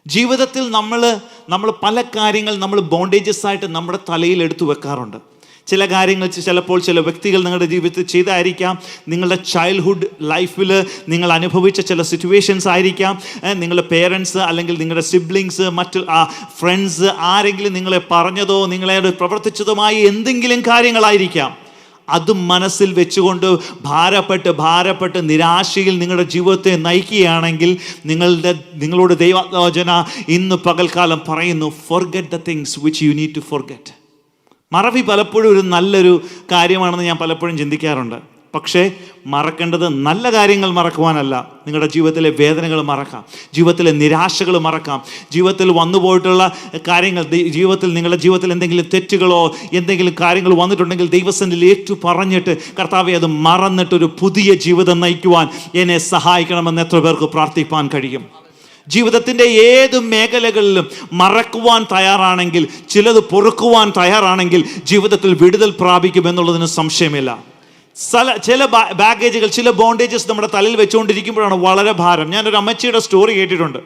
ജീവിതത്തിൽ. നമ്മൾ പല കാര്യങ്ങൾ നമ്മൾ ബോണ്ടേജസ് ആയിട്ട് നമ്മുടെ തലയിൽ എടുത്തു വെക്കാറുണ്ട്. ചില കാര്യങ്ങൾ ചിലപ്പോൾ ചില വ്യക്തികൾ നിങ്ങളുടെ ജീവിതത്തിൽ ചെയ്തായിരിക്കാം, നിങ്ങളുടെ ചൈൽഡ്ഹുഡ് ലൈഫിൽ നിങ്ങൾ അനുഭവിച്ച ചില സിറ്റുവേഷൻസ് ആയിരിക്കാം, നിങ്ങളുടെ പേരൻസ് അല്ലെങ്കിൽ നിങ്ങളുടെ സിബ്ലിങ്സ്, മറ്റു ഫ്രണ്ട്സ് ആരെങ്കിലും നിങ്ങളെ പറഞ്ഞതോ നിങ്ങളെ പ്രവർത്തിച്ചതുമായ എന്തെങ്കിലും കാര്യങ്ങളായിരിക്കാം. അത് മനസ്സിൽ വെച്ചുകൊണ്ട് ഭാരപ്പെട്ട് നിരാശയിൽ നിങ്ങളുടെ ജീവിതത്തെ നയിക്കുകയാണെങ്കിൽ നിങ്ങളോട് ദൈവവചന ഇന്ന് പകൽക്കാലം പറയുന്നു, forget the things which you need to forget. മറവി പലപ്പോഴും ഒരു നല്ലൊരു കാര്യമാണെന്ന് ഞാൻ പലപ്പോഴും ചിന്തിക്കാറുണ്ട്. പക്ഷേ മറക്കേണ്ടത് നല്ല കാര്യങ്ങൾ മറക്കുവാനല്ല, നിങ്ങളുടെ ജീവിതത്തിലെ വേദനകൾ മറക്കാം, ജീവിതത്തിലെ നിരാശകൾ മറക്കാം, ജീവിതത്തിൽ വന്നുപോയിട്ടുള്ള കാര്യങ്ങൾ, നിങ്ങളുടെ ജീവിതത്തിൽ എന്തെങ്കിലും തെറ്റുകളോ എന്തെങ്കിലും കാര്യങ്ങൾ വന്നിട്ടുണ്ടെങ്കിൽ ദൈവസന്നിധിയിൽ ഏറ്റു പറഞ്ഞിട്ട്, കർത്താവേ അത് മറന്നിട്ടൊരു പുതിയ ജീവിതം നയിക്കുവാൻ എന്നെ സഹായിക്കണമെന്ന് എത്ര പേർക്ക് പ്രാർത്ഥിപ്പാൻ കഴിയും? ജീവിതത്തിൻ്റെ ഏത് മേഖലകളിലും മറക്കുവാൻ തയ്യാറാണെങ്കിൽ, ചിലത് പൊറുക്കുവാൻ തയ്യാറാണെങ്കിൽ ജീവിതത്തിൽ വിടുതൽ പ്രാപിക്കുമെന്നുള്ളതിന് സംശയമില്ല. ചില ബാഗേജുകൾ, ചില ബോണ്ടേജസ് നമ്മുടെ തലയിൽ വെച്ചുകൊണ്ടിരിക്കുമ്പോഴാണ് വളരെ ഭാരം. ഞാനൊരു അമ്മച്ചിയുടെ സ്റ്റോറി കേട്ടിട്ടുണ്ട്.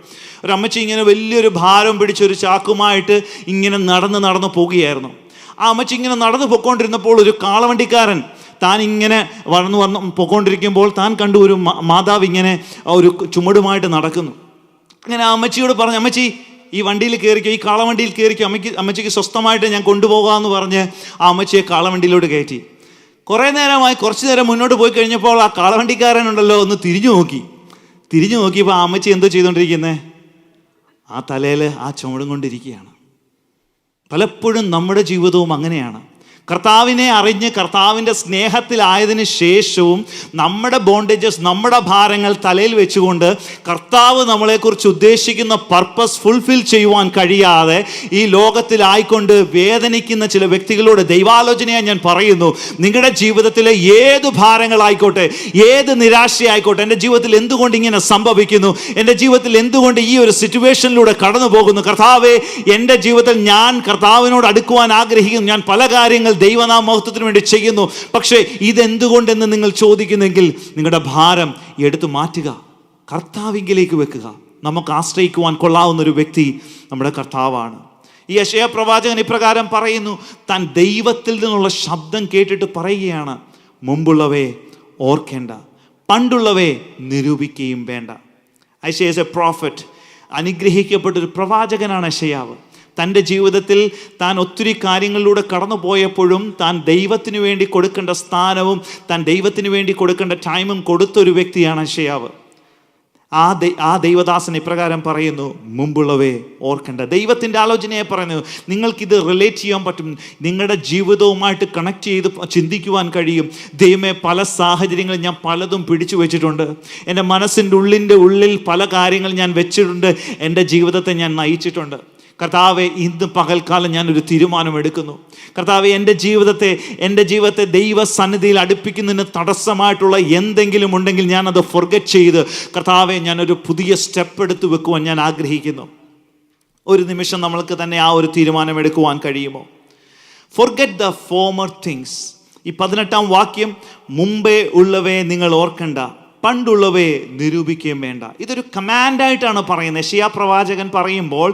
ഒരു അമ്മച്ചി ഇങ്ങനെ വലിയൊരു ഭാരം പിടിച്ചൊരു ചാക്കുമായിട്ട് ഇങ്ങനെ നടന്ന് പോകുകയായിരുന്നു. ആ അമ്മച്ചി ഇങ്ങനെ നടന്നു പൊയ്ക്കൊണ്ടിരുന്നപ്പോൾ ഒരു കാളവണ്ടിക്കാരൻ താൻ ഇങ്ങനെ വന്ന് പൊയ്ക്കൊണ്ടിരിക്കുമ്പോൾ താൻ കണ്ടു ഒരു മാതാവ് ഇങ്ങനെ ഒരു ചുമടുമായിട്ട് നടക്കുന്നു. അങ്ങനെ ആ അമ്മച്ചിയോട് പറഞ്ഞു, അമ്മച്ചി ഈ വണ്ടിയിൽ കയറിക്കോ, ഈ കാളവണ്ടിയിൽ കയറിക്കോ, അമ്മച്ചിക്ക് സ്വസ്ഥമായിട്ട് ഞാൻ കൊണ്ടുപോകാമെന്ന് പറഞ്ഞ് ആ അമ്മച്ചിയെ കാളവണ്ടിയിലോട്ട് കയറ്റി. കുറച്ച് നേരം മുന്നോട്ട് പോയി കഴിഞ്ഞപ്പോൾ ആ കാളവണ്ടിക്കാരനുണ്ടല്ലോ ഒന്ന് തിരിഞ്ഞു നോക്കിയപ്പോൾ ആ അമ്മച്ചി എന്തോ ചെയ്തുകൊണ്ടിരിക്കുന്നത്? ആ തലയിൽ ആ ചുമടും കൊണ്ടിരിക്കുകയാണ്. പലപ്പോഴും നമ്മുടെ ജീവിതവും അങ്ങനെയാണ്. കർത്താവിനെ അറിഞ്ഞ് കർത്താവിൻ്റെ സ്നേഹത്തിലായതിന് ശേഷവും നമ്മുടെ ബോണ്ടേജസ്, നമ്മുടെ ഭാരങ്ങൾ തലയിൽ വെച്ചുകൊണ്ട് കർത്താവ് നമ്മളെക്കുറിച്ച് ഉദ്ദേശിക്കുന്ന പർപ്പസ് ഫുൾഫിൽ ചെയ്യുവാൻ കഴിയാതെ ഈ ലോകത്തിലായിക്കൊണ്ട് വേദനിക്കുന്ന ചില വ്യക്തികളോട് ദൈവാലോചനയായി ഞാൻ പറയുന്നു, നിങ്ങളുടെ ജീവിതത്തിലെ ഏത് ഭാരങ്ങളായിക്കോട്ടെ, ഏത് നിരാശയായിക്കോട്ടെ, എൻ്റെ ജീവിതത്തിൽ എന്തുകൊണ്ട് ഇങ്ങനെ സംഭവിക്കുന്നു, എൻ്റെ ജീവിതത്തിൽ എന്തുകൊണ്ട് ഈ ഒരു സിറ്റുവേഷനിലൂടെ കടന്നു പോകുന്നു, കർത്താവേ എൻ്റെ ജീവിതത്തിൽ ഞാൻ കർത്താവിനോട് അടുക്കുവാൻ ആഗ്രഹിക്കുന്നു, ഞാൻ പല കാര്യങ്ങൾ ദൈവനാമഹത്വത്തിന് വേണ്ടി ചെയ്യുന്നു, പക്ഷേ ഇതെന്തുകൊണ്ടെന്ന് നിങ്ങൾ ചോദിക്കുന്നെങ്കിൽ നിങ്ങളുടെ ഭാരം എടുത്തു മാറ്റുക, കർത്താവിങ്കിലേക്ക് വെക്കുക. നമുക്ക് ആശ്രയിക്കുവാൻ കൊള്ളാവുന്ന ഒരു വ്യക്തി നമ്മുടെ കർത്താവാണ്. ഈ യെശയ്യാ പ്രവാചകൻ ഇപ്രകാരം പറയുന്നു, താൻ ദൈവത്തിൽ നിന്നുള്ള ശബ്ദം കേട്ടിട്ട് പറയുകയാണ്, മുമ്പുള്ളവയെ ഓർക്കേണ്ട, പണ്ടുള്ളവയെ നിരൂപിക്കുകയും വേണ്ട. യെശയ്യാ ഈസ് എ പ്രോഫറ്റ്. അനുഗ്രഹിക്കപ്പെട്ടൊരു പ്രവാചകനാണ് യെശയ്യാവ്. തൻ്റെ ജീവിതത്തിൽ താൻ ഒത്തിരി കാര്യങ്ങളിലൂടെ കടന്നു പോയപ്പോഴും താൻ ദൈവത്തിന് വേണ്ടി കൊടുക്കേണ്ട സ്ഥാനവും താൻ ദൈവത്തിന് വേണ്ടി കൊടുക്കേണ്ട ടൈമും കൊടുത്തൊരു വ്യക്തിയാണ് യെശയ്യാവ്. ആ ദൈവദാസൻ ഇപ്രകാരം പറയുന്നു, മുമ്പുള്ളവേ ഓർക്കേണ്ട. ദൈവത്തിൻ്റെ ആലോചനയെ പറയുന്നു. നിങ്ങൾക്കിത് റിലേറ്റ് ചെയ്യാൻ പറ്റും, നിങ്ങളുടെ ജീവിതവുമായിട്ട് കണക്ട് ചെയ്ത് ചിന്തിക്കുവാൻ കഴിയും. ദൈവമേ, പല സാഹചര്യങ്ങളിൽ ഞാൻ പലതും പിടിച്ചു വെച്ചിട്ടുണ്ട്. എൻ്റെ മനസ്സിൻ്റെ ഉള്ളിൽ പല കാര്യങ്ങൾ ഞാൻ വെച്ചിട്ടുണ്ട്. എൻ്റെ ജീവിതത്തെ ഞാൻ നയിച്ചിട്ടുണ്ട്. കർത്താവെ, ഇന്ന് പകൽക്കാലം ഞാനൊരു തീരുമാനമെടുക്കുന്നു. കർത്താവെ, എൻ്റെ ജീവിതത്തെ ദൈവസന്നിധിയിൽ അടുപ്പിക്കുന്നതിന് തടസ്സമായിട്ടുള്ള എന്തെങ്കിലും ഉണ്ടെങ്കിൽ ഞാനത് ഫൊർഗെറ്റ് ചെയ്ത് കർത്താവെ, ഞാനൊരു പുതിയ സ്റ്റെപ്പ് എടുത്ത് വെക്കുവാൻ ഞാൻ ആഗ്രഹിക്കുന്നു. ഒരു നിമിഷം നമ്മൾക്ക് തന്നെ ആ ഒരു തീരുമാനം എടുക്കുവാൻ കഴിയുമോ? Forget the former things. ഈ 18-ാം വാക്യം, മുമ്പേ ഉള്ളവയെ നിങ്ങൾ ഓർക്കണ്ട, പണ്ടുള്ളവയെ നിരൂപിക്കുകയും വേണ്ട. ഇതൊരു കമാൻഡായിട്ടാണ് പറയുന്നത്. യെശയ്യാ പ്രവാചകൻ പറയുമ്പോൾ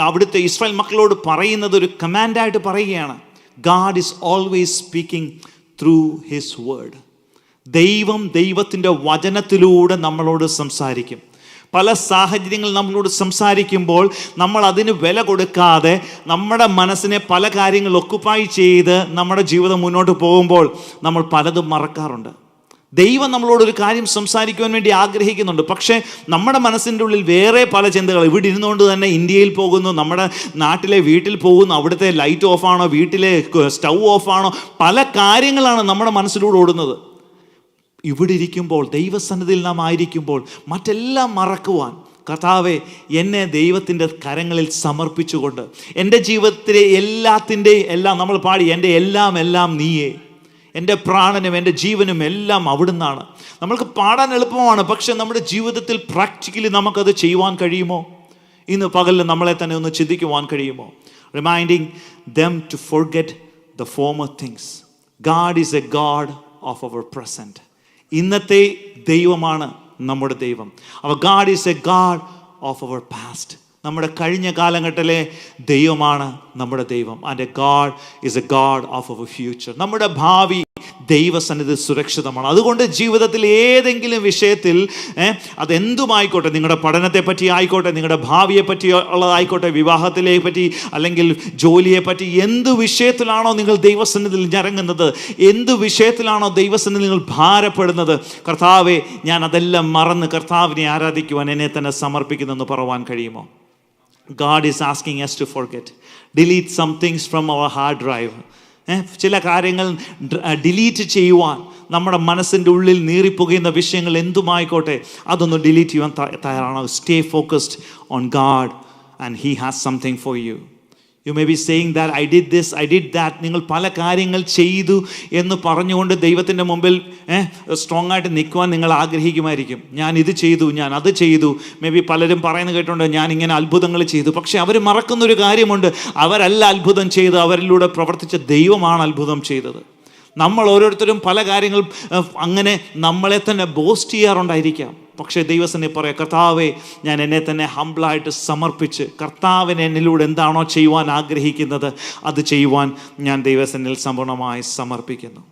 അവിടുത്തെ ഇസ്രായേൽ മക്കളോട് പറയുന്നത് ഒരു കമാൻഡായിട്ട് പറയുകയാണ്. God is always speaking through his word. ദൈവത്തിൻ്റെ വചനത്തിലൂടെ നമ്മളോട് സംസാരിക്കും. പല സാഹചര്യങ്ങൾ നമ്മളോട് സംസാരിക്കുമ്പോൾ നമ്മൾ അതിന് വില കൊടുക്കാതെ നമ്മുടെ മനസ്സിനെ പല കാര്യങ്ങൾ ഒക്കുപ്പൈ ചെയ്ത് നമ്മുടെ ജീവിതം മുന്നോട്ട് പോകുമ്പോൾ നമ്മൾ പലതും മറക്കാറുണ്ട്. ദൈവം നമ്മളോടൊരു കാര്യം സംസാരിക്കുവാൻ വേണ്ടി ആഗ്രഹിക്കുന്നുണ്ട്. പക്ഷേ നമ്മുടെ മനസ്സിൻ്റെ ഉള്ളിൽ വേറെ പല ചിന്തകൾ. ഇവിടെ ഇരുന്നുകൊണ്ട് തന്നെ ഇന്ത്യയിൽ പോകുന്നു, നമ്മുടെ നാട്ടിലെ വീട്ടിൽ പോകുന്നു, അവിടുത്തെ ലൈറ്റ് ഓഫാണോ, വീട്ടിലെ സ്റ്റൗ ഓഫാണോ, പല കാര്യങ്ങളാണ് നമ്മുടെ മനസ്സിലൂടെ ഓടുന്നത്. ഇവിടെ ഇരിക്കുമ്പോൾ, ദൈവസന്നിധിയിൽ നാം ആയിരിക്കുമ്പോൾ മറ്റെല്ലാം മറക്കുവാൻ, കർത്താവെ, എന്നെ ദൈവത്തിൻ്റെ കരങ്ങളിൽ സമർപ്പിച്ചുകൊണ്ട് എൻ്റെ ജീവിതത്തിലെ എല്ലാം നമ്മൾ പാടി, എൻ്റെ എല്ലാം നീയേ, എൻ്റെ പ്രാണനും എൻ്റെ ജീവനും എല്ലാം അവിടുന്നാണ്. നമ്മൾക്ക് പാടാൻ എളുപ്പമാണ്, പക്ഷെ നമ്മുടെ ജീവിതത്തിൽ പ്രാക്ടിക്കലി നമുക്കത് ചെയ്യുവാൻ കഴിയുമോ? ഇന്ന് പകലിൽ നമ്മളെ തന്നെ ഒന്ന് ചിന്തിക്കുവാൻ കഴിയുമോ? Reminding them to forget the former things. God is a God of our present. ഇന്നത്തെ ദൈവമാണ് നമ്മുടെ ദൈവം. Our God is a God of our past. നമ്മുടെ കഴിഞ്ഞ കാലഘട്ടത്തിലെ ദൈവമാണ് നമ്മുടെ ദൈവം. And a God is a God of our future. നമ്മുടെ ഭാവി ദൈവസന്നിധി സുരക്ഷിതമാണ്. അതുകൊണ്ട് ജീവിതത്തിൽ ഏതെങ്കിലും വിഷയത്തിൽ അതെന്തുമായിക്കോട്ടെ, നിങ്ങളുടെ പഠനത്തെ പറ്റി ആയിക്കോട്ടെ, നിങ്ങളുടെ ഭാവിയെ പറ്റി ഉള്ളതായിക്കോട്ടെ, വിവാഹത്തിലെ പറ്റി അല്ലെങ്കിൽ ജോലിയെ പറ്റി, എന്ത് വിഷയത്തിലാണോ നിങ്ങൾ ദൈവസന്നിധിയിൽ ഇറങ്ങുന്നത്, എന്ത് വിഷയത്തിലാണോ ദൈവസന്നിധിയിൽ നിങ്ങൾ ഭാരപ്പെടുന്നത്, കർത്താവെ, ഞാൻ അതെല്ലാം മറന്ന് കർത്താവിനെ ആരാധിക്കുവാൻ എന്നെ തന്നെ സമർപ്പിക്കുന്നെന്ന് പറയുവാൻ കഴിയുമോ? God is asking us to forget. Delete some things from our hard drive. ചില കാര്യങ്ങൾ ഡിലീറ്റ് ചെയ്യുവാൻ, നമ്മുടെ മനസ്സിൻ്റെ ഉള്ളിൽ നീറിപ്പോകുന്ന വിഷയങ്ങൾ എന്തുമായിക്കോട്ടെ, അതൊന്ന് ഡിലീറ്റ് ചെയ്യുവാൻ തയ്യാറാണ്. Stay focused on God and he has something for you. You may be saying that I did this, I did that. നിങ്ങൾ പല കാര്യങ്ങൾ ചെയ്തു എന്ന് പറഞ്ഞുകൊണ്ട് ദൈവത്തിൻ്റെ മുമ്പിൽ സ്ട്രോങ് ആയിട്ട് നിൽക്കുവാൻ നിങ്ങൾ ആഗ്രഹിക്കുമായിരിക്കും. ഞാൻ ഇത് ചെയ്തു, ഞാൻ അത് ചെയ്തു. മേ ബി പലരും പറയുന്നത് കേട്ടുണ്ട്, ഞാൻ ഇങ്ങനെ അത്ഭുതങ്ങൾ ചെയ്തു. പക്ഷേ അവർ മറക്കുന്നൊരു കാര്യമുണ്ട്, അവരല്ല അത്ഭുതം ചെയ്ത്, അവരിലൂടെ പ്രവർത്തിച്ച ദൈവമാണ് അത്ഭുതം ചെയ്തത്. നമ്മൾ ഓരോരുത്തരും പല കാര്യങ്ങൾ അങ്ങനെ നമ്മളെ തന്നെ ബോസ്റ്റ് ചെയ്യാറുണ്ടായിരിക്കാം. പക്ഷേ ദൈവസന്നിധിയിൽ പറയാം, കർത്താവെ, ഞാൻ എന്നെ തന്നെ ഹംബിളായിട്ട് സമർപ്പിച്ച് കർത്താവിനെ എന്നിലൂടെ എന്താണോ ചെയ്യുവാൻ ആഗ്രഹിക്കുന്നത് അത് ചെയ്യുവാൻ ഞാൻ ദൈവസന്നിധിയിൽ സമ്പൂർണ്ണമായി സമർപ്പിക്കുന്നു.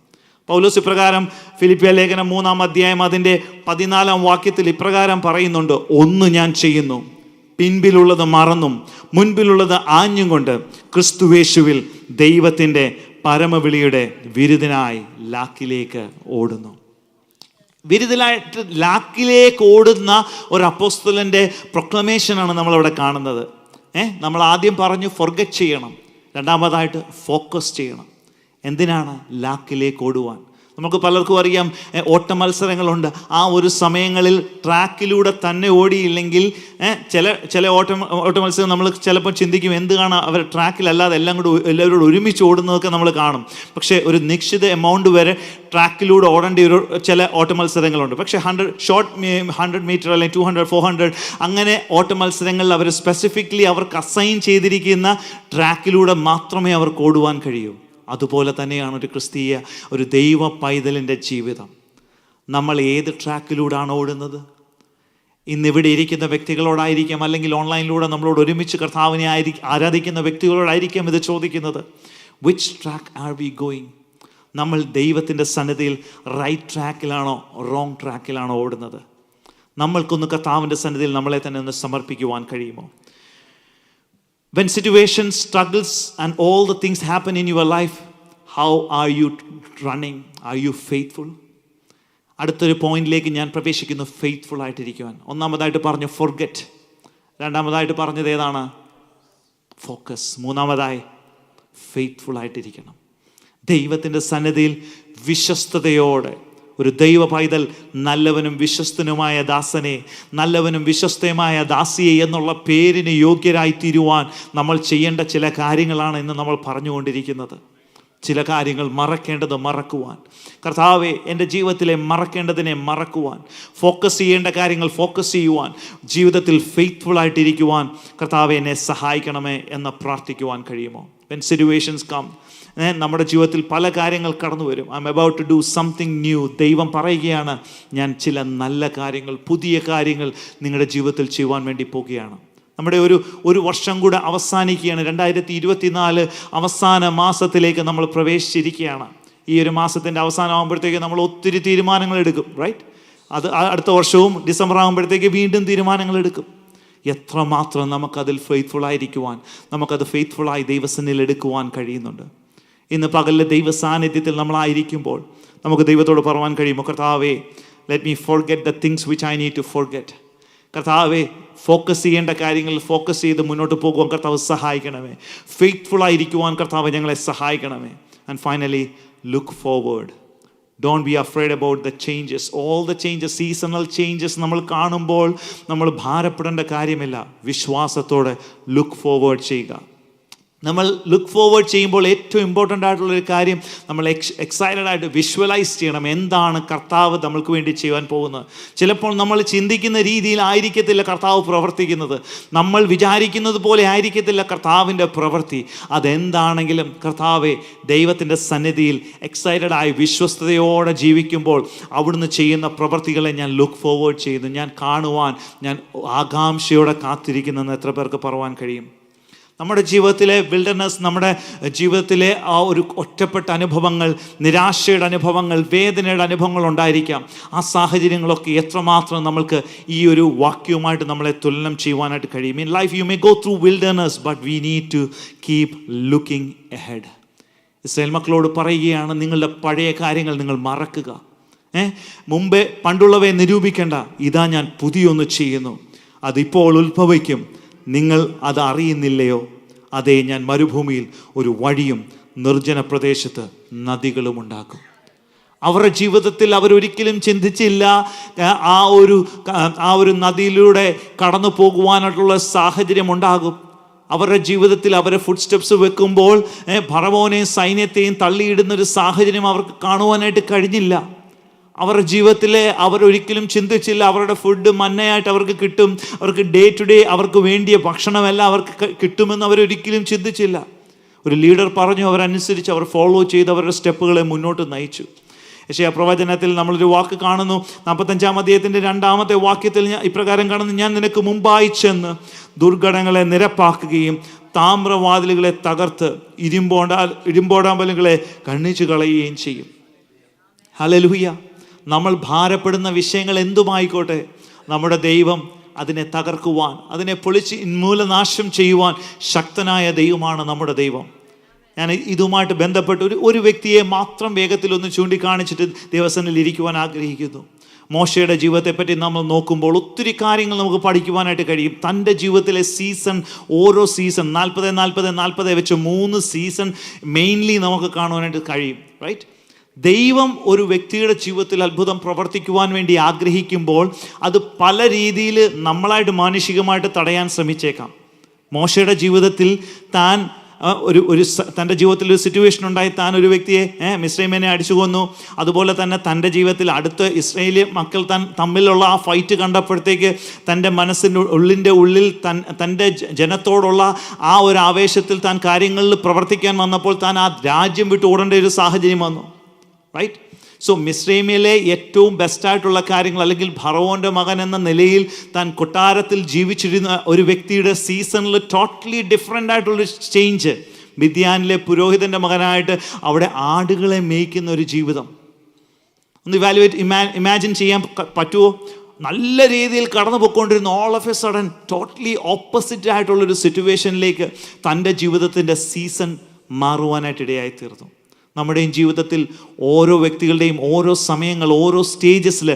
പൗലോസ് ഇപ്രകാരം ഫിലിപ്പിയ ലേഖനം 3-ാം അധ്യായം അതിൻ്റെ 14-ാം വാക്യത്തിൽ ഇപ്രകാരം പറയുന്നുണ്ട്, ഒന്ന് ഞാൻ ചെയ്യുന്നു, പിൻപിലുള്ളത് മറന്നും മുൻപിലുള്ളത് ആഞ്ഞും കൊണ്ട് ക്രിസ്തുവേശുവിൽ ദൈവത്തിൻ്റെ പരമവിളിയുടെ വിരുദ്ധനായി ലാക്കിലേക്ക് ഓടുന്നു. വിരുദ്ധനായിട്ട് ലാക്കിലേക്ക് ഓടുന്ന ഒരു അപ്പോസ്തലൻ്റെ പ്രൊക്ലമേഷനാണ് നമ്മളവിടെ കാണുന്നത്. നമ്മൾ ആദ്യം പറഞ്ഞു ഫൊർഗെറ്റ് ചെയ്യണം, രണ്ടാമതായിട്ട് ഫോക്കസ് ചെയ്യണം. എന്തിനാണ്? ലാക്കിലേക്ക് ഓടുവാൻ. നമുക്ക് പലർക്കും അറിയാം, ഓട്ട മത്സരങ്ങളുണ്ട്. ആ ഒരു സമയങ്ങളിൽ ട്രാക്കിലൂടെ തന്നെ ഓടിയില്ലെങ്കിൽ ചില ഓട്ട മത്സരം നമ്മൾ ചിലപ്പോൾ ചിന്തിക്കും, എന്താണ് അവർ ട്രാക്കിലല്ലാതെ എല്ലാവരോടും ഒരുമിച്ച് ഓടുന്നതൊക്കെ നമ്മൾ കാണും. പക്ഷേ ഒരു നിശ്ചിത എമൗണ്ട് വരെ ട്രാക്കിലൂടെ ഓടേണ്ട ഒരു ചില ഓട്ട മത്സരങ്ങളുണ്ട്. പക്ഷേ 100 മീറ്റർ അല്ലെങ്കിൽ 200, 400 അങ്ങനെ ഓട്ട മത്സരങ്ങളിൽ അവർ സ്പെസിഫിക്കലി അവർക്ക് അസൈൻ ചെയ്തിരിക്കുന്ന ട്രാക്കിലൂടെ മാത്രമേ അവർക്ക് ഓടുവാൻ കഴിയൂ. അതുപോലെ തന്നെയാണ് ഒരു ദൈവ പൈതലിൻ്റെ ജീവിതം. നമ്മൾ ഏത് ട്രാക്കിലൂടെയാണ് ഓടുന്നത്? ഇന്നിവിടെ ഇരിക്കുന്ന വ്യക്തികളോടായിരിക്കാം, അല്ലെങ്കിൽ ഓൺലൈനിലൂടെ നമ്മളോട് ഒരുമിച്ച് കർത്താവിനെ ആരാധിക്കുന്ന വ്യക്തികളോടായിരിക്കാം ഇത് ചോദിക്കുന്നത്. Which track are we going? നമ്മൾ ദൈവത്തിൻ്റെ സന്നിധിയിൽ റൈറ്റ് ട്രാക്കിലാണോ റോങ് ട്രാക്കിലാണോ ഓടുന്നത്? നമ്മൾക്കൊന്ന് കർത്താവിൻ്റെ സന്നിധിയിൽ നമ്മളെ തന്നെ ഒന്ന് സമർപ്പിക്കുവാൻ കഴിയുമോ? When situations, struggles and all the things happen in your life, how are you running? Are you faithful? അടുത്തൊരു പോയിന്റിലേക്ക് ഞാൻ പ്രവേശിക്കുന്നു. ഫെയ്ത്ത്ഫുൾ ആയിട്ടിരിക്കുവാൻ. ഒന്നാമതായിട്ട് പറഞ്ഞു ഫോർഗെറ്റ്. രണ്ടാമതായിട്ട് പറഞ്ഞത് ഏതാണ്? ഫോക്കസ്. മൂന്നാമതായി ഫെയ്ത്ത്ഫുൾ ആയിട്ടിരിക്കണം. ദൈവത്തിൻ്റെ സന്നിധിയിൽ വിശ്വസ്തയോടെ ഒരു ദൈവ പൈതൽ നല്ലവനും വിശ്വസ്തനുമായ ദാസനെ, നല്ലവനും വിശ്വസ്തയുമായ ദാസിയെ എന്നുള്ള പേരിന് യോഗ്യരായി തീരുവാൻ നമ്മൾ ചെയ്യേണ്ട ചില കാര്യങ്ങളാണ് ഇന്ന് നമ്മൾ പറഞ്ഞുകൊണ്ടിരിക്കുന്നത്. ചില കാര്യങ്ങൾ മറക്കേണ്ടത് മറക്കുവാൻ. കർത്താവെ, എൻ്റെ ജീവിതത്തിലെ മറക്കേണ്ടതിനെ മറക്കുവാൻ, ഫോക്കസ് ചെയ്യേണ്ട കാര്യങ്ങൾ ഫോക്കസ് ചെയ്യുവാൻ, ജീവിതത്തിൽ ഫെയ്ത്ത്ഫുൾ ആയിട്ടിരിക്കുവാൻ കർത്താവെ എന്നെ സഹായിക്കണമേ എന്ന് പ്രാർത്ഥിക്കുവാൻ കഴിയുമോ? വെൻ സിറ്റുവേഷൻസ് കം, നമ്മുടെ ജീവിതത്തിൽ പല കാര്യങ്ങൾ കടന്നു വരും. I'm about to do something new. ദൈവം പറയുകയാണ്, ഞാൻ ചില നല്ല കാര്യങ്ങൾ, പുതിയ കാര്യങ്ങൾ നിങ്ങളുടെ ജീവിതത്തിൽ ചെയ്യുവാൻ വേണ്ടി പോകുകയാണ്. നമ്മുടെ ഒരു വർഷം കൂടെ അവസാനിക്കുകയാണ്. 2024 അവസാന മാസത്തിലേക്ക് നമ്മൾ പ്രവേശിച്ചിരിക്കുകയാണ്. ഈ ഒരു മാസത്തിൻ്റെ അവസാനമാകുമ്പോഴത്തേക്ക് നമ്മൾ ഒത്തിരി തീരുമാനങ്ങൾ എടുക്കും, റൈറ്റ്? അത് അടുത്ത വർഷവും ഡിസംബർ ആകുമ്പോഴത്തേക്ക് വീണ്ടും തീരുമാനങ്ങൾ എടുക്കും. എത്രമാത്രം നമുക്കതിൽ ഫെയ്ത്ത്ഫുള്ളായിരിക്കുവാൻ, നമുക്കത് ഫെയ്ത്ത്ഫുള്ളായി ദൈവസന്നിധിയിൽ എടുക്കുവാൻ കഴിയുന്നുണ്ട്. ഇന്ന് പകലിലെ ദൈവ സാന്നിധ്യത്തിൽ നമ്മളായിരിക്കുമ്പോൾ നമുക്ക് ദൈവത്തോട് പറയാൻ കഴിയുമോ? കർത്താവേ, let me forget the things which I need to forget. കർത്താവെ, ഫോക്കസ് ചെയ്യേണ്ട കാര്യങ്ങളിൽ ഫോക്കസ് ചെയ്ത് മുന്നോട്ട് പോകുവാൻ കർത്താവ് സഹായിക്കണമേ. ഫെയ്ത്ത്ഫുള്ളായിരിക്കുവാൻ കർത്താവ് ഞങ്ങളെ സഹായിക്കണമേ. And finally, look forward. Don't be afraid about the changes. All the changes, seasonal changes നമ്മൾ കാണുമ്പോൾ നമ്മൾ ഭാരപ്പെടേണ്ട കാര്യമില്ല. വിശ്വാസത്തോടെ ലുക്ക് ഫോർവേഡ് ചെയ്യുക. നമ്മൾ ലുക്ക് ഫോർവേഡ് ചെയ്യുമ്പോൾ ഏറ്റവും ഇമ്പോർട്ടൻ്റ് ആയിട്ടുള്ളൊരു കാര്യം, നമ്മൾ എക്സൈറ്റഡ് ആയിട്ട് വിഷ്വലൈസ് ചെയ്യണം എന്താണ് കർത്താവ് നമ്മൾക്ക് വേണ്ടി ചെയ്യാൻ പോകുന്നത്. ചിലപ്പോൾ നമ്മൾ ചിന്തിക്കുന്ന രീതിയിലായിരിക്കത്തില്ല കർത്താവ് പ്രവർത്തിക്കുന്നത്. നമ്മൾ വിചാരിക്കുന്നത് പോലെ ആയിരിക്കത്തില്ല കർത്താവിൻ്റെ പ്രവൃത്തി. അതെന്താണെങ്കിലും കർത്താവെ, ദൈവത്തിൻ്റെ സന്നിധിയിൽ എക്സൈറ്റഡായി വിശ്വസ്തയോടെ ജീവിക്കുമ്പോൾ അവിടുന്ന് ചെയ്യുന്ന പ്രവൃത്തികളെ ഞാൻ ലുക്ക് ഫോർവേഡ് ചെയ്യുന്നു, ഞാൻ കാണുവാൻ ഞാൻ ആകാംക്ഷയോടെ കാത്തിരിക്കുന്നെന്ന് എത്ര പേർക്ക് പറയുവാൻ കഴിയും? നമ്മുടെ ജീവിതത്തിലെ വിൽഡർനെസ്, നമ്മുടെ ജീവിതത്തിലെ ആ ഒരു ഒറ്റപ്പെട്ട അനുഭവങ്ങൾ, നിരാശയുടെ അനുഭവങ്ങൾ, വേദനയുടെ അനുഭവങ്ങൾ ഉണ്ടായിരിക്കാം. ആ സാഹചര്യങ്ങളൊക്കെ എത്രമാത്രം നമ്മൾക്ക് ഈ ഒരു വാക്യവുമായിട്ട് നമ്മളെ തുലനം ചെയ്യുവാനായിട്ട് കഴിയും. In life you may go through wilderness, but we need to keep looking ahead. Israel മക്കളോട് പറയുകയാണ്, നിങ്ങളുടെ പഴയ കാര്യങ്ങൾ നിങ്ങൾ മറക്കുക. മുമ്പേ പണ്ടുള്ളവയെ നിരൂപിക്കേണ്ട, ഇതാ ഞാൻ പുതിയൊന്ന് ചെയ്യുന്നു, അതിപ്പോൾ ഉത്ഭവിക്കും, നിങ്ങൾ അത് അറിയുന്നില്ലയോ? അതേ, ഞാൻ മരുഭൂമിയിൽ ഒരു വഴിയും നിർജ്ജന പ്രദേശത്ത് നദികളും ഉണ്ടാക്കും. അവരുടെ ജീവിതത്തിൽ അവരൊരിക്കലും ചിന്തിച്ചില്ല ആ ഒരു നദിയിലൂടെ കടന്നു പോകുവാനായിട്ടുള്ള സാഹചര്യം ഉണ്ടാകും. അവരുടെ ജീവിതത്തിൽ അവരെ ഫുഡ് സ്റ്റെപ്സ് വെക്കുമ്പോൾ ഫറവോനെയും സൈന്യത്തെയും തള്ളിയിടുന്നൊരു സാഹചര്യം അവർക്ക് കാണുവാനായിട്ട് കഴിഞ്ഞില്ല. അവരുടെ ജീവിതത്തിലെ അവരൊരിക്കലും ചിന്തിച്ചില്ല അവരുടെ ഫുഡ് മന്നയായിട്ട് അവർക്ക് കിട്ടും, അവർക്ക് ഡേ ടു ഡേ അവർക്ക് വേണ്ടിയ ഭക്ഷണമെല്ലാം അവർക്ക് കിട്ടുമെന്ന് അവരൊരിക്കലും ചിന്തിച്ചില്ല. ഒരു ലീഡർ പറഞ്ഞു, അവരനുസരിച്ച് അവർ ഫോളോ ചെയ്ത് അവരുടെ സ്റ്റെപ്പുകളെ മുന്നോട്ട് നയിച്ചു. യശയ്യാ പ്രവചനത്തിൽ നമ്മളൊരു വാക്ക് കാണുന്നു, 45-ാം അധ്യായത്തിൻ്റെ 2-ാമത്തെ വാക്യത്തിൽ ഇപ്രകാരം കാണുന്നു, ഞാൻ നിനക്ക് മുമ്പായി ചെന്ന് ദുർഘടങ്ങളെ നിരപ്പാക്കുകയും താമ്രവാതിലുകളെ തകർത്ത് ഇരുമ്പോടാമ്പലുകളെ കണ്ണിച്ചു കളയുകയും ചെയ്യും. ഹല്ലേലൂയ. നമ്മൾ ഭാരപ്പെടുന്ന വിഷയങ്ങൾ എന്തുമായിക്കോട്ടെ, നമ്മുടെ ദൈവം അതിനെ തകർക്കുവാൻ, അതിനെ പൊളിച്ച് ഉന്മൂലനാശം ചെയ്യുവാൻ ശക്തനായ ദൈവമാണ് നമ്മുടെ ദൈവം. ഞാൻ ഇതുമായിട്ട് ബന്ധപ്പെട്ട് ഒരു വ്യക്തിയെ മാത്രം വേഗത്തിലൊന്ന് ചൂണ്ടിക്കാണിച്ചിട്ട് ദിവസങ്ങളിൽ ഇരിക്കുവാൻ ആഗ്രഹിക്കുന്നു. മോശയുടെ ജീവിതത്തെപ്പറ്റി നമ്മൾ നോക്കുമ്പോൾ ഒത്തിരി കാര്യങ്ങൾ നമുക്ക് പഠിക്കുവാനായിട്ട് കഴിയും. തൻ്റെ ജീവിതത്തിലെ സീസൺ, ഓരോ സീസൺ 40-40-40 വെച്ച് 3 സീസൺ മെയിൻലി നമുക്ക് കാണുവാനായിട്ട് കഴിയും, റൈറ്റ്? ദൈവം ഒരു വ്യക്തിയുടെ ജീവിതത്തിൽ അത്ഭുതം പ്രവർത്തിക്കുവാൻ വേണ്ടി ആഗ്രഹിക്കുമ്പോൾ അത് പല രീതിയിൽ നമ്മളായിട്ട് മാനുഷികമായിട്ട് തടയാൻ ശ്രമിച്ചേക്കാം. മോശയുടെ ജീവിതത്തിൽ താൻ തൻ്റെ ജീവിതത്തിൽ ഒരു സിറ്റുവേഷൻ ഉണ്ടായി, താൻ ഒരു വ്യക്തിയെ മിസ്രൈമിനെ അടിച്ചു കൊന്നു. അതുപോലെ തന്നെ തൻ്റെ ജീവിതത്തിൽ അടുത്ത ഇസ്രായേലി മക്കൾ തമ്മിലുള്ള ആ ഫൈറ്റ് കണ്ടപ്പോഴത്തേക്ക് തൻ്റെ മനസ്സിൻ്റെ ഉള്ളിൽ തൻ്റെ ജനത്തോടുള്ള ആ ഒരു ആവേശത്തിൽ താൻ കാര്യങ്ങളിൽ പ്രവർത്തിക്കാൻ വന്നപ്പോൾ താൻ ആ രാജ്യം വിട്ട് ഓടേണ്ട ഒരു സാഹചര്യം വന്നു, റൈറ്റ്? സോ മിസ്രൈമിലെ ഏറ്റവും ബെസ്റ്റായിട്ടുള്ള കാര്യങ്ങൾ, അല്ലെങ്കിൽ ഫറവോൻ്റെ മകൻ എന്ന നിലയിൽ താൻ കൊട്ടാരത്തിൽ ജീവിച്ചിരുന്ന ഒരു വ്യക്തിയുടെ സീസണിൽ ടോട്ടലി ഡിഫറെൻ്റ് ആയിട്ടുള്ളൊരു ചേഞ്ച്. മിദ്യാനിലെ പുരോഹിതൻ്റെ മകനായിട്ട് അവിടെ ആടുകളെ മേയ്ക്കുന്ന ഒരു ജീവിതം. ഒന്ന് ഇമാജിൻ ചെയ്യാൻ പറ്റുമോ? നല്ല രീതിയിൽ കടന്നു പോയിക്കൊണ്ടിരുന്ന all of a sudden totally opposite ആയിട്ടുള്ളൊരു സിറ്റുവേഷനിലേക്ക് തൻ്റെ ജീവിതത്തിൻ്റെ സീസൺ മാറുവാനായിട്ട് ഇടയായി തീർന്നു. നമ്മുടെയും ജീവിതത്തിൽ ഓരോ വ്യക്തികളുടെയും ഓരോ സമയങ്ങൾ, ഓരോ സ്റ്റേജസിൽ,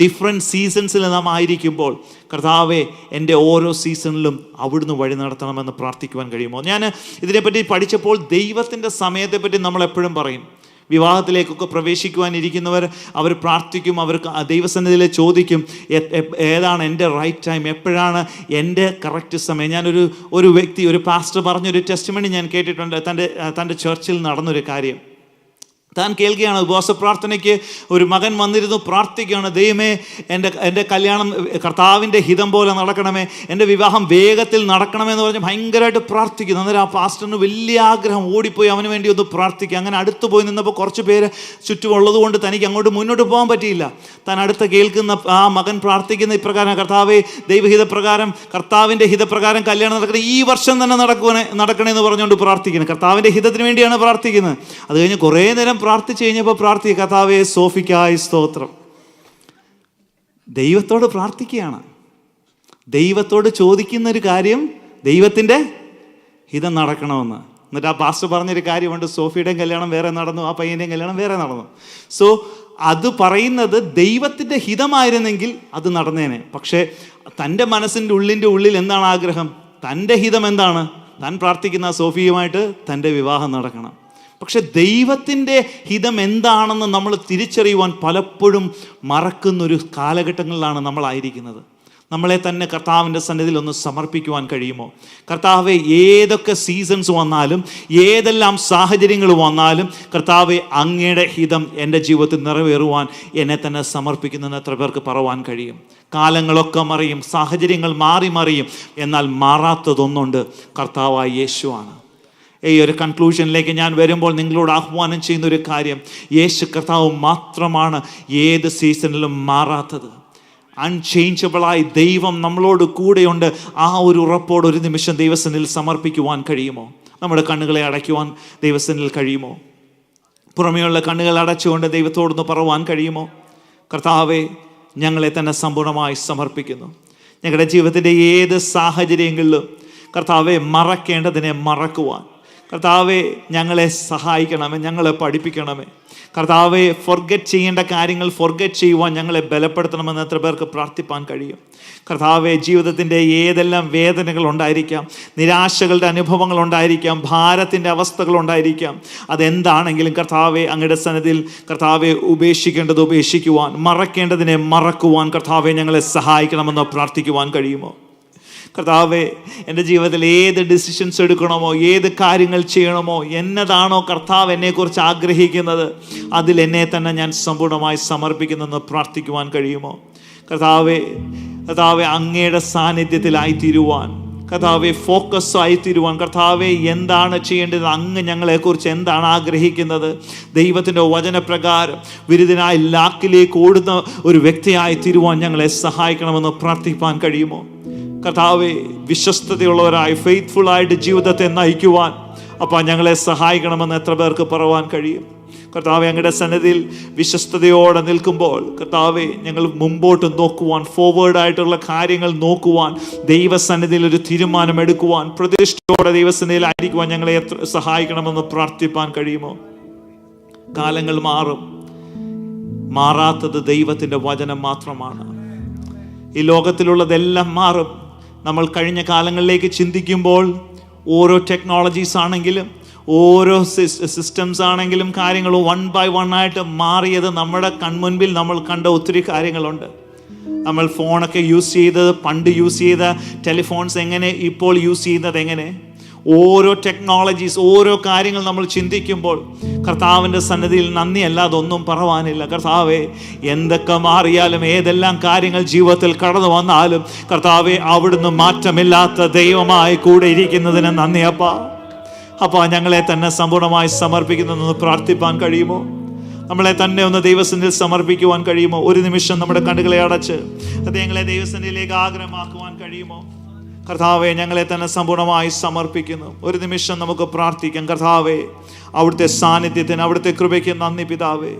ഡിഫറെൻറ്റ് സീസൺസിൽ നാം ആയിരിക്കുമ്പോൾ, കർത്താവെ എൻ്റെ ഓരോ സീസണിലും അവിടുന്ന് വഴി നടത്തണമെന്ന് പ്രാർത്ഥിക്കുവാൻ കഴിയുമോ? ഞാൻ ഇതിനെപ്പറ്റി പഠിച്ചപ്പോൾ ദൈവത്തിൻ്റെ സമയത്തെപ്പറ്റി നമ്മളെപ്പോഴും പറയും. വിവാഹത്തിലേക്കൊക്കെ പ്രവേശിക്കുവാനിരിക്കുന്നവർ അവർ പ്രാർത്ഥിക്കും, അവർക്ക് ദൈവസന്നിധിയിൽ ചോദിക്കും, ഏതാണ് എൻ്റെ റൈറ്റ് ടൈം, എപ്പോഴാണ് എൻ്റെ കറക്റ്റ് സമയം. ഒരു വ്യക്തി, ഒരു പാസ്റ്റർ പറഞ്ഞൊരു ടെസ്റ്റിമണി ഞാൻ കേട്ടിട്ടുണ്ട്. തൻ്റെ ചർച്ചിൽ നടന്നൊരു കാര്യം താൻ കേൾക്കുകയാണ്. ഉപവാസ പ്രാർത്ഥനയ്ക്ക് ഒരു മകൻ വന്നിരുന്നു, പ്രാർത്ഥിക്കുകയാണ്, ദൈവമേ എൻ്റെ കല്യാണം കർത്താവിൻ്റെ ഹിതം പോലെ നടക്കണമേ, എൻ്റെ വിവാഹം വേഗത്തിൽ നടക്കണമെന്ന് പറഞ്ഞ് ഭയങ്കരമായിട്ട് പ്രാർത്ഥിക്കുന്നു. അന്നേരം ആ പാസ്റ്ററിന് വലിയ ആഗ്രഹം, ഓടിപ്പോയി അവന് വേണ്ടി ഒന്ന് പ്രാർത്ഥിക്കുക. അങ്ങനെ അടുത്ത് പോയി നിന്നപ്പോൾ കുറച്ച് പേര് ചുറ്റുമുള്ളത് കൊണ്ട് തനിക്ക് അങ്ങോട്ട് മുന്നോട്ട് പോകാൻ പറ്റിയില്ല. താൻ അടുത്ത് കേൾക്കുന്ന ആ മകൻ പ്രാർത്ഥിക്കുന്ന ഇപ്രകാരം, കർത്താവേ ദൈവഹിതപ്രകാരം, കർത്താവിൻ്റെ ഹിതപ്രകാരം കല്യാണം നടക്കണേ, ഈ വർഷം തന്നെ നടക്കണേന്ന് പറഞ്ഞുകൊണ്ട് പ്രാർത്ഥിക്കുന്നത്. കർത്താവിൻ്റെ ഹിതത്തിന് വേണ്ടിയാണ് പ്രാർത്ഥിക്കുന്നത്. അത് കഴിഞ്ഞ് കുറേ നേരം പ്രാർത്ഥിച്ചു കഴിഞ്ഞപ്പോൾ കർത്താവേ സോഫിക്കായി സ്തോത്രം. ദൈവത്തോട് പ്രാർത്ഥിക്കുകയാണ്, ദൈവത്തോട് ചോദിക്കുന്നൊരു കാര്യം ദൈവത്തിൻ്റെ ഹിതം നടക്കണമെന്ന്. എന്നിട്ട് ആ പാസ്റ്റർ പറഞ്ഞൊരു കാര്യമുണ്ട്, സോഫിയുടെയും കല്യാണം വേറെ നടന്നു, ആ പയ്യൻ്റെയും കല്യാണം വേറെ നടന്നു. സോ അത് പറയുന്നത് ദൈവത്തിൻ്റെ ഹിതമായിരുന്നെങ്കിൽ അത് നടന്നേനെ. പക്ഷേ തൻ്റെ മനസ്സിൻ്റെ ഉള്ളിൽ എന്താണ് ആഗ്രഹം? തൻ്റെ ഹിതം എന്താണ്? താൻ പ്രാർത്ഥിക്കുന്ന സോഫിയുമായിട്ട് തൻ്റെ വിവാഹം നടക്കണം. പക്ഷെ ദൈവത്തിൻ്റെ ഹിതം എന്താണെന്ന് നമ്മൾ തിരിച്ചറിയുവാൻ പലപ്പോഴും മറക്കുന്നൊരു കാലഘട്ടങ്ങളിലാണ് നമ്മളായിരിക്കുന്നത്. നമ്മളെ തന്നെ കർത്താവിൻ്റെ സന്നിധിയിൽ ഒന്ന് സമർപ്പിക്കുവാൻ കഴിയുമോ? കർത്താവെ, ഏതൊക്കെ സീസൺസ് വന്നാലും, ഏതെല്ലാം സാഹചര്യങ്ങൾ വന്നാലും, കർത്താവെ അങ്ങയുടെ ഹിതം എൻ്റെ ജീവിതത്തിൽ നിറവേറുവാൻ എന്നെ തന്നെ സമർപ്പിക്കുന്നതെന്ന് എത്ര പേർക്ക് പറയുവാൻ കഴിയും? കാലങ്ങളൊക്കെ മറിയും, സാഹചര്യങ്ങൾ മാറിയും, എന്നാൽ മാറാത്തതൊന്നുണ്ട്, കർത്താവായ യേശുവാണ്. ഈ ഒരു കൺക്ലൂഷനിലേക്ക് ഞാൻ വരുമ്പോൾ നിങ്ങളോട് ആഹ്വാനം ചെയ്യുന്ന ഒരു കാര്യം, യേശു കർത്താവ് മാത്രമാണ് ഏത് സീസണിലും മാറാത്തത്. അൺചേഞ്ചബിളായി ദൈവം നമ്മളോട് കൂടെയുണ്ട്. ആ ഒരു ഉറപ്പോട് ഒരു നിമിഷം ദൈവസന്നിധിയിൽ സമർപ്പിക്കുവാൻ കഴിയുമോ? നമ്മുടെ കണ്ണുകളെ അടയ്ക്കുവാൻ ദൈവസന്നിധിയിൽ കഴിയുമോ? പുറമേയുള്ള കണ്ണുകൾ അടച്ചുകൊണ്ട് ദൈവത്തോടൊന്ന് പറയുവാൻ കഴിയുമോ? കർത്താവെ, ഞങ്ങളെ തന്നെ സമ്പൂർണ്ണമായി സമർപ്പിക്കുന്നു. ഞങ്ങളുടെ ജീവിതത്തിൻ്റെ ഏത് സാഹചര്യങ്ങളിലും കർത്താവെ മറക്കേണ്ടതിനെ മറക്കുവാൻ, കർത്താവെ ഞങ്ങളെ സഹായിക്കണമേ, ഞങ്ങളെ പഠിപ്പിക്കണമേ. കർത്താവെ, ഫോർഗെറ്റ് ചെയ്യേണ്ട കാര്യങ്ങൾ ഫോർഗെറ്റ് ചെയ്യുവാൻ ഞങ്ങളെ ബലപ്പെടുത്തണമെന്ന് എത്ര പേർക്ക് പ്രാർത്ഥിപ്പാൻ കഴിയും? കർത്താവെ, ജീവിതത്തിൻ്റെ ഏതെല്ലാം വേദനകൾ ഉണ്ടായിരിക്കാം, നിരാശകളുടെ അനുഭവങ്ങൾ ഉണ്ടായിരിക്കാം, ഭാരത്തിൻ്റെ അവസ്ഥകൾ ഉണ്ടായിരിക്കാം, അതെന്താണെങ്കിലും കർത്താവെ അങ്ങയുടെ സന്നിധിയിൽ കർത്താവെ ഉപേക്ഷിക്കേണ്ടത് ഉപേക്ഷിക്കുവാൻ, മറക്കേണ്ടതിനെ മറക്കുവാൻ കർത്താവെ ഞങ്ങളെ സഹായിക്കണമെന്ന് പ്രാർത്ഥിക്കുവാൻ കഴിയുമോ? കർത്താവെ, എൻ്റെ ജീവിതത്തിൽ ഏത് ഡിസിഷൻസ് എടുക്കണമോ, ഏത് കാര്യങ്ങൾ ചെയ്യണമോ, എന്നതാണോ കർത്താവ് എന്നെക്കുറിച്ച് ആഗ്രഹിക്കുന്നത്, അതിൽ എന്നെ തന്നെ ഞാൻ സമ്പൂർണ്ണമായി സമർപ്പിക്കുന്നെന്ന് പ്രാർത്ഥിക്കുവാൻ കഴിയുമോ? കർത്താവെ, അങ്ങയുടെ സാന്നിധ്യത്തിലായിത്തീരുവാൻ, കർത്താവെ ഫോക്കസ് ആയിത്തീരുവാൻ, കർത്താവെ എന്താണ് ചെയ്യേണ്ടത്, അങ്ങ് ഞങ്ങളെക്കുറിച്ച് എന്താണ് ആഗ്രഹിക്കുന്നത്, ദൈവത്തിൻ്റെ വചനപ്രകാരം വിരുദ്ധനായി ലാക്കിലേക്ക് ഓടുന്ന ഒരു വ്യക്തിയായി തീരുവാൻ ഞങ്ങളെ സഹായിക്കണമെന്ന് പ്രാർത്ഥിപ്പാൻ കഴിയുമോ? കർത്താവെ, വിശ്വസ്തതയുള്ളവരായി ഫെയ്ത്ത്ഫുള്ളായിട്ട് ജീവിതത്തെ നയിക്കുവാൻ അപ്പോൾ ഞങ്ങളെ സഹായിക്കണമെന്ന് എത്ര പേർക്ക് പറയുവാൻ കഴിയും? കർത്താവെ, അങ്ങയുടെ സന്നിധിയിൽ വിശ്വസ്തയോടെ നിൽക്കുമ്പോൾ കർത്താവെ ഞങ്ങൾ മുമ്പോട്ട് നോക്കുവാൻ, ഫോർവേഡായിട്ടുള്ള കാര്യങ്ങൾ നോക്കുവാൻ, ദൈവസന്നിധിയിൽ ഒരു തീരുമാനമെടുക്കുവാൻ, പ്രതിഷ്ഠയോടെ ദൈവസന്നിധിയിലായിരിക്കുവാൻ ഞങ്ങളെ സഹായിക്കണമെന്ന് പ്രാർത്ഥിപ്പാൻ കഴിയുമോ? കാലങ്ങൾ മാറും, മാറാത്തത് ദൈവത്തിൻ്റെ വചനം മാത്രമാണ്. ഈ ലോകത്തിലുള്ളതെല്ലാം മാറും. നമ്മൾ കഴിഞ്ഞ കാലങ്ങളിലേക്ക് ചിന്തിക്കുമ്പോൾ ഓരോ ടെക്നോളജീസ് ആണെങ്കിലും, ഓരോ സിസ്റ്റംസ് ആണെങ്കിലും, കാര്യങ്ങൾ 1 by 1 ആയിട്ട് മാറിയത് നമ്മുടെ കൺമുൻപിൽ നമ്മൾ കണ്ട ഒത്തിരി കാര്യങ്ങളുണ്ട്. നമ്മൾ ഫോണൊക്കെ യൂസ് ചെയ്തത്, പണ്ട് യൂസ് ചെയ്ത ടെലിഫോൺസ് എങ്ങനെ, ഇപ്പോൾ യൂസ് ചെയ്യുന്നത് എങ്ങനെ, ഓരോ ടെക്നോളജീസ്, ഓരോ കാര്യങ്ങൾ നമ്മൾ ചിന്തിക്കുമ്പോൾ കർത്താവിൻ്റെ സന്നിധിയിൽ നന്ദി അല്ലാതെ ഒന്നും പറവാനില്ല. കർത്താവെ, എന്തൊക്കെ മാറിയാലും, ഏതെല്ലാം കാര്യങ്ങൾ ജീവിതത്തിൽ കടന്നു വന്നാലും കർത്താവെ, അവിടുന്ന് മാറ്റമില്ലാത്ത ദൈവമായി കൂടെ ഇരിക്കുന്നതിന് നന്ദി അപ്പാ. ഞങ്ങളെ തന്നെ സമ്പൂർണ്ണമായി സമർപ്പിക്കുന്നതെന്ന് പ്രാർത്ഥിപ്പാൻ കഴിയുമോ? നമ്മളെ തന്നെ ഒന്ന് ദൈവസന്നിധിയിൽ സമർപ്പിക്കുവാൻ കഴിയുമോ? ഒരു നിമിഷം നമ്മുടെ കണ്ണുകളെ അടച്ച് ഞങ്ങളെ ദൈവസന്നിധിയിലേക്ക് ആഗ്രഹമാക്കുവാൻ കഴിയുമോ? കർത്താവെ, ഞങ്ങളെ തന്നെ സമ്പൂർണ്ണമായി സമർപ്പിക്കുന്നു. ഒരു നിമിഷം നമുക്ക് പ്രാർത്ഥിക്കാം. കർത്താവെ, അവിടുത്തെ സാന്നിധ്യത്തിന്, അവിടുത്തെ കൃപയ്ക്ക് നന്ദി പിതാവേ.